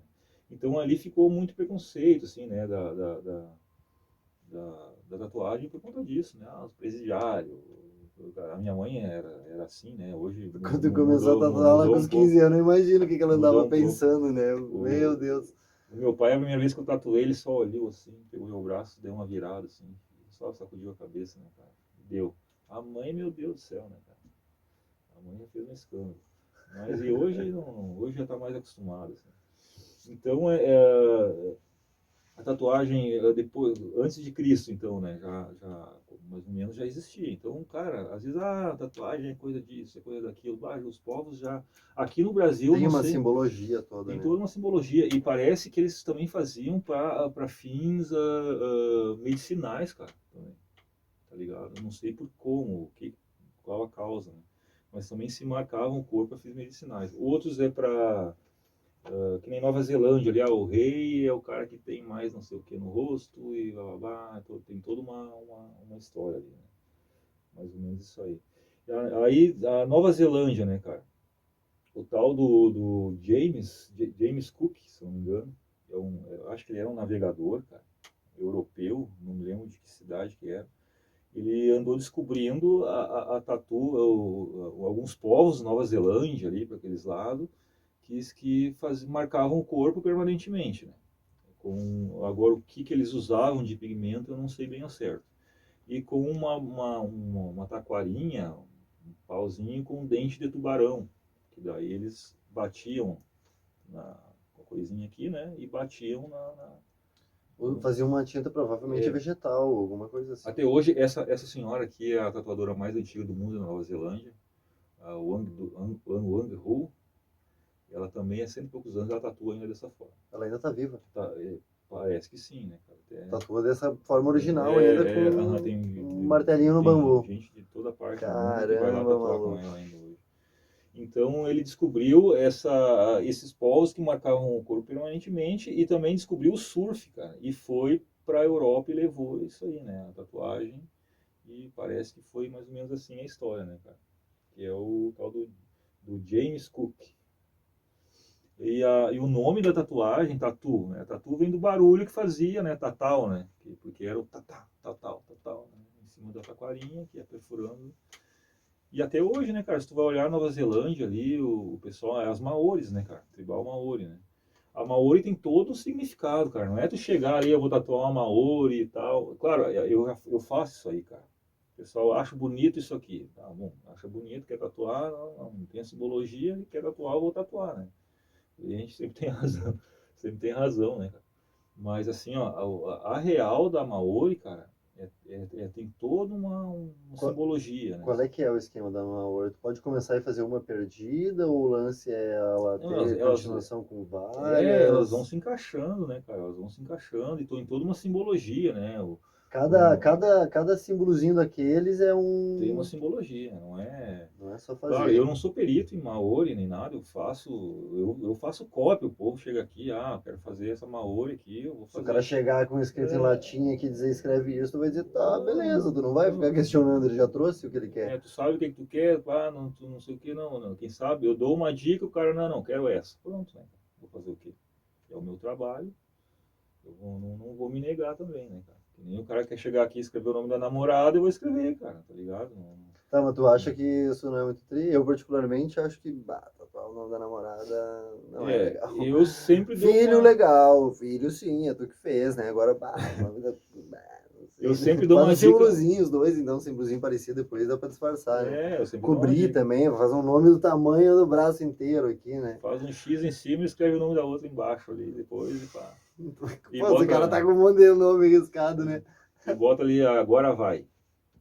S2: Então ali ficou muito preconceito, assim, né, da tatuagem por conta disso, né? Os presidiários. A minha mãe era assim, né? Hoje
S1: Quando começou a tatuar lá com
S2: mudou
S1: os
S2: um
S1: 15
S2: pouco.
S1: anos, eu imagino o que ela andava
S2: Mudou um pouco.
S1: pensando, né? Meu
S2: O,
S1: Deus.
S2: o meu pai, a primeira vez que eu tatuei, ele só olhou assim, pegou meu braço, deu uma virada assim, só sacudiu a cabeça, né, cara? Deu. A mãe, meu Deus do céu, né, cara? A mãe já fez um escândalo. Mas e hoje não, hoje já tá mais acostumado, assim. Então, a tatuagem depois, antes de Cristo, então, né, já mais ou menos já existia. Então, cara, às vezes, tatuagem é coisa disso, é coisa daquilo. Os povos já... Aqui no Brasil,
S1: Tem
S2: não
S1: uma
S2: sei,
S1: simbologia toda,
S2: tem
S1: né?
S2: toda uma simbologia. E parece que eles também faziam para fins medicinais, cara, também. Tá ligado? Eu não sei por como, qual a causa, né? Mas também se marcavam o corpo para fins medicinais. Outros é para que nem Nova Zelândia, ali, o rei é o cara que tem mais não sei o que no rosto e blá blá blá, tem toda uma história ali, né? Mais ou menos isso aí. Aí, a Nova Zelândia, né, cara? O tal do James Cook, se não me engano, eu acho que ele era um navegador, cara, europeu, não me lembro de que cidade que era. Ele andou descobrindo a tatu, alguns povos, Nova Zelândia, ali, para aqueles lados, marcavam o corpo permanentemente, né? Agora, o que eles usavam de pigmento, eu não sei bem ao certo. E com uma taquarinha, um pauzinho com um dente de tubarão, que daí eles batiam com a coisinha aqui, né? E batiam
S1: Fazia uma tinta provavelmente vegetal, alguma coisa assim.
S2: Até hoje, essa senhora aqui é a tatuadora mais antiga do mundo na Nova Zelândia, a Wang Ho. Ela também, há cento e poucos anos, ela tatua ainda dessa forma.
S1: Ela ainda tá viva.
S2: Parece que sim, né, cara?
S1: Tatua dessa forma original ainda com
S2: tem
S1: um martelinho no bambu.
S2: Gente de toda parte do mundo
S1: Caramba,
S2: que vai lá tatuar
S1: maluco.
S2: com ela ainda hoje. Então ele descobriu esses povos que marcavam o corpo permanentemente e também descobriu o surf, cara. E foi para a Europa e levou isso aí, né? A tatuagem. E parece que foi mais ou menos assim a história, né, cara? Que é o tal do James Cook. E o nome da tatuagem, tatu, né? Tatu vem do barulho que fazia, né? Tatal, né? Porque era o tatal, né? Em cima da taquarinha, que ia perfurando. E até hoje, né, cara? Se tu vai olhar Nova Zelândia ali, o pessoal é as Maoris, né, cara? Tribal Maori, né? A Maori tem todo um significado, cara. Não é tu chegar ali, eu vou tatuar uma Maori e tal. Claro, eu faço isso aí, cara. O pessoal acha bonito isso aqui. Tá bom, acha bonito, quer tatuar, não tem a simbologia, quer tatuar, eu vou tatuar, né? E a gente sempre tem razão, sempre tem razão, né, cara? Mas assim, ó, a real da Maori, cara, tem toda uma simbologia, né?
S1: Qual é que é o esquema da Maori? Tu pode começar e fazer uma perdida, ou o lance é ela
S2: Não,
S1: ter continuação com
S2: elas vão
S1: várias?
S2: se encaixando, né, cara? Elas vão se encaixando e tem toda uma simbologia, né?
S1: Cada símbolozinho daqueles é
S2: Tem uma
S1: um.
S2: simbologia, não é?
S1: Não é só
S2: Claro, eu
S1: fazer.
S2: não sou perito em Maori nem nada, eu faço cópia, o povo chega aqui, quero fazer essa Maori aqui, eu vou
S1: Se o
S2: fazer.
S1: cara chegar com escrito em latim aqui e dizer escreve isso, tu vai dizer, tá, beleza, tu não vai ficar questionando, ele já trouxe o que ele quer.
S2: Tu sabe o que tu quer, não, tu não sei o que, não. Quem sabe, eu dou uma dica, o cara, não, quero essa. Pronto, né? Vou fazer o quê? É o meu trabalho, não vou me negar também, né, cara? Que nem o cara quer chegar aqui e escrever o nome da namorada, eu vou escrever, cara, tá ligado?
S1: Tá, mas tu acha que isso não é muito tri? Eu, particularmente, acho que, tatuar o nome da namorada não é legal.
S2: Eu sempre dou
S1: Filho legal, filho sim, é tu que fez, né? Agora, o nome da...
S2: Eu sempre dou
S1: Faz
S2: uma
S1: um
S2: dica.
S1: símbolozinho, os dois, então, um símbolozinho parecido, depois dá pra disfarçar, né?
S2: Eu sempre dou uma
S1: Cobrir
S2: dica.
S1: também, faz um nome do tamanho do braço inteiro aqui, né?
S2: Faz um X em cima e escreve o nome da outra embaixo ali, depois e pá. E
S1: Pô, esse cara tá com um monte de nome riscado, né?
S2: E bota ali, agora vai.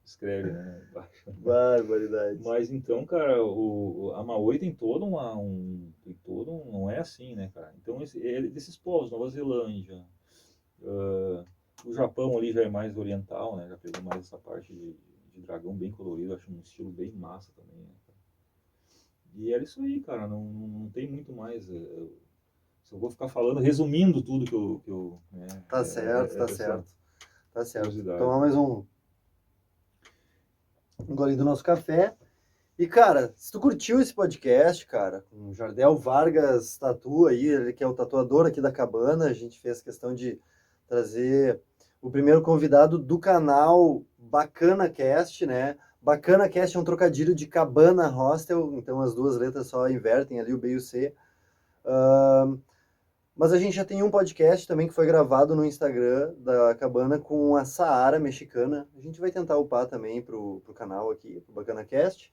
S2: Escreve, né? Embaixo.
S1: Barbaridade.
S2: Mas então, cara, a Maori tem todo não é assim, né, cara? Então, desses povos, Nova Zelândia, o Japão ali já é mais oriental, né? Já pegou mais essa parte de dragão bem colorido, acho um estilo bem massa também, né, cara? E era isso aí, cara, não tem muito mais. Se eu vou ficar falando, resumindo tudo que eu
S1: Tá certo, tá certo. Tá certo.
S2: curiosidade.
S1: Tomar mais um golinho do nosso café. E, cara, se tu curtiu esse podcast, cara, com o Jardel Vargas Tatu aí, ele que é o tatuador aqui da Cabana, a gente fez questão de trazer o primeiro convidado do canal Bacana Cast, né? Bacana Cast é um trocadilho de Cabana Hostel, então as duas letras só invertem ali o B e o C. Mas a gente já tem um podcast também que foi gravado no Instagram da Cabana com a Saara mexicana. A gente vai tentar upar também pro canal aqui, pro Bacana Cast.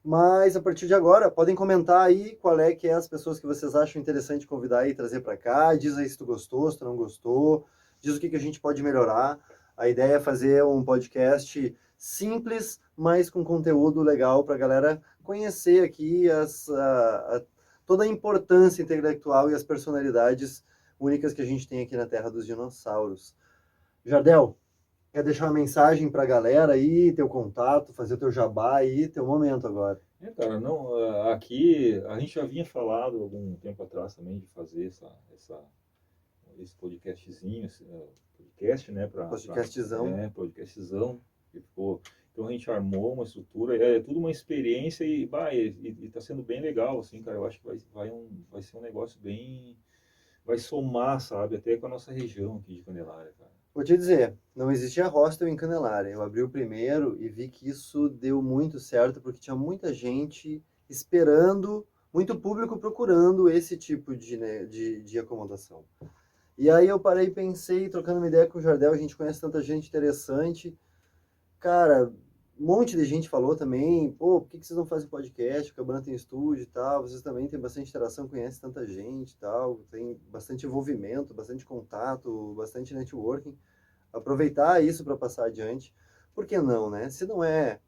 S1: Mas a partir de agora, podem comentar aí qual é que é as pessoas que vocês acham interessante convidar e trazer para cá. Diz aí se tu gostou, se tu não gostou. Diz o que a gente pode melhorar. A ideia é fazer um podcast simples, mas com conteúdo legal para a galera conhecer aqui toda a importância intelectual e as personalidades únicas que a gente tem aqui na Terra dos Dinossauros. Jardel, quer deixar uma mensagem para a galera aí, teu contato, fazer o teu jabá aí, teu momento agora.
S2: Cara, não, aqui a gente já vinha falado algum tempo atrás também de fazer esse podcastzinho, podcast, né?
S1: Podcastzão.
S2: Podcastzão. Que ficou, então a gente armou uma estrutura, é tudo uma experiência e tá sendo bem legal, assim, cara. Eu acho que vai ser um negócio bem, vai somar, sabe, até com a nossa região aqui de Candelária, cara.
S1: Vou te dizer, não existia hostel em Candelária. Eu abri o primeiro e vi que isso deu muito certo, porque tinha muita gente esperando, muito público procurando esse tipo de acomodação. E aí eu parei e pensei, trocando uma ideia com o Jardel, a gente conhece tanta gente interessante. Cara, um monte de gente falou também, pô, por que vocês não fazem podcast? O Cabana tem estúdio e tal, vocês também têm bastante interação, conhecem tanta gente e tal, tem bastante envolvimento, bastante contato, bastante networking. Aproveitar isso para passar adiante. Por que não, né? Se não é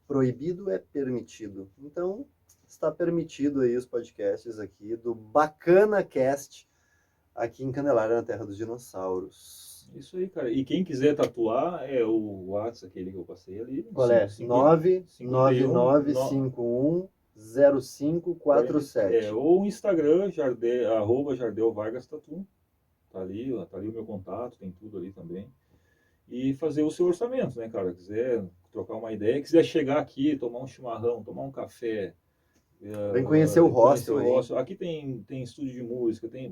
S1: proibido, é permitido. Então, está permitido aí os podcasts aqui do Bacana Cast, aqui em Candelária, na Terra dos Dinossauros.
S2: Isso aí, cara. E quem quiser tatuar, é o WhatsApp, aquele que eu passei ali.
S1: Qual é? 999510547.
S2: Ou o Instagram, @Jardel Vargas Tatu. Tá ali o meu contato, tem tudo ali também. E fazer o seu orçamento, né, cara? Quiser trocar uma ideia, quiser chegar aqui, tomar um chimarrão, tomar um café.
S1: Vem conhecer o hostel aí.
S2: Aqui tem estúdio de música, cara,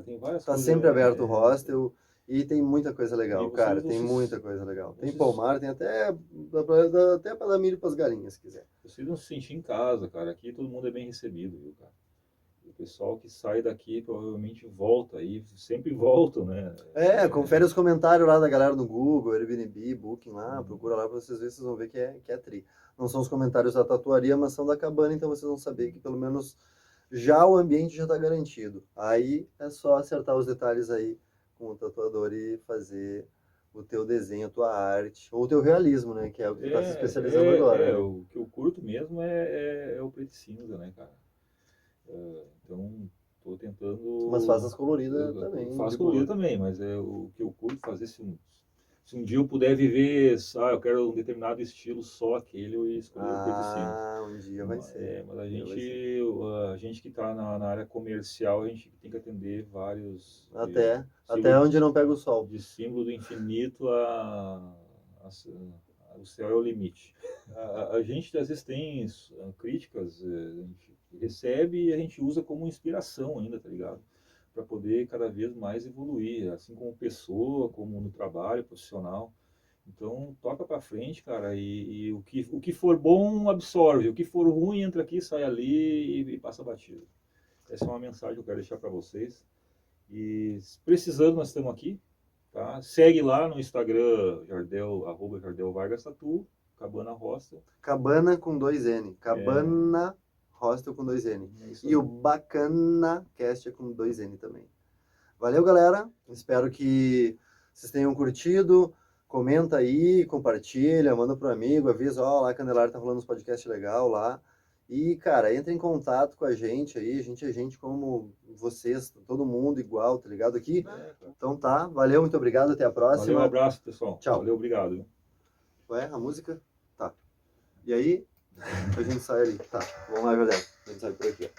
S2: tem várias
S1: tá
S2: coisas.
S1: Sempre aberto o hostel e tem muita coisa legal, cara. Tem
S2: vocês-
S1: muita coisa legal. Tem
S2: vocês-
S1: pomar, tem até para dar milho pras galinhas, se quiser.
S2: Vocês não se sentir em casa, cara. Aqui todo mundo é bem recebido, viu, cara? O pessoal que sai daqui provavelmente volta e sempre voltam, né?
S1: Confere os comentários lá da galera no Google, Airbnb, Booking lá, procura lá pra vocês verem, vocês vão ver que é tri. Não são os comentários da tatuaria, mas são da cabana, então vocês vão saber que pelo menos já o ambiente já tá garantido. Aí é só acertar os detalhes aí com o tatuador e fazer o teu desenho, a tua arte, ou o teu realismo, né? Que é o que tu tá se especializando agora. Né?
S2: O que eu curto mesmo é o preto e cinza, né, cara? Então, tô tentando...
S1: Mas faz as coloridas também.
S2: Faço colorida também, mas o que eu curto fazer, se um dia eu puder viver, eu quero um determinado estilo, só aquele, eu escolher o preto e cinza.
S1: Um dia vai ser.
S2: Mas a gente que está na área comercial, a gente tem que atender vários...
S1: Até onde não pega o sol.
S2: De símbolo do infinito o céu é o limite. A gente às vezes tem críticas, a gente recebe e a gente usa como inspiração ainda, tá ligado? Para poder cada vez mais evoluir, assim como pessoa, como no trabalho profissional. Então, toca para frente, cara, e o que for bom absorve, o que for ruim entra aqui, sai ali e passa batido. Essa é uma mensagem que eu quero deixar para vocês. E precisando, nós estamos aqui, tá? Segue lá no Instagram, @Jardel Vargas Tatu, Cabana Hostel.
S1: Cabana com 2N. Cabana Hostel com 2N. E o Bacana Cast é com 2N também. Valeu, galera. Espero que vocês tenham curtido. Comenta aí, compartilha, manda pro amigo, avisa, lá Candelária tá rolando uns podcasts legal lá. E, cara, entra em contato com a gente aí, a gente é gente como vocês, todo mundo igual, tá ligado aqui? Então tá, valeu, muito obrigado, até a próxima.
S2: Valeu, um abraço, pessoal.
S1: Tchau.
S2: Valeu, obrigado.
S1: Ué, a música? Tá. E aí, a gente sai ali. Tá, vamos lá, Jardel. A gente sai por aqui, ó.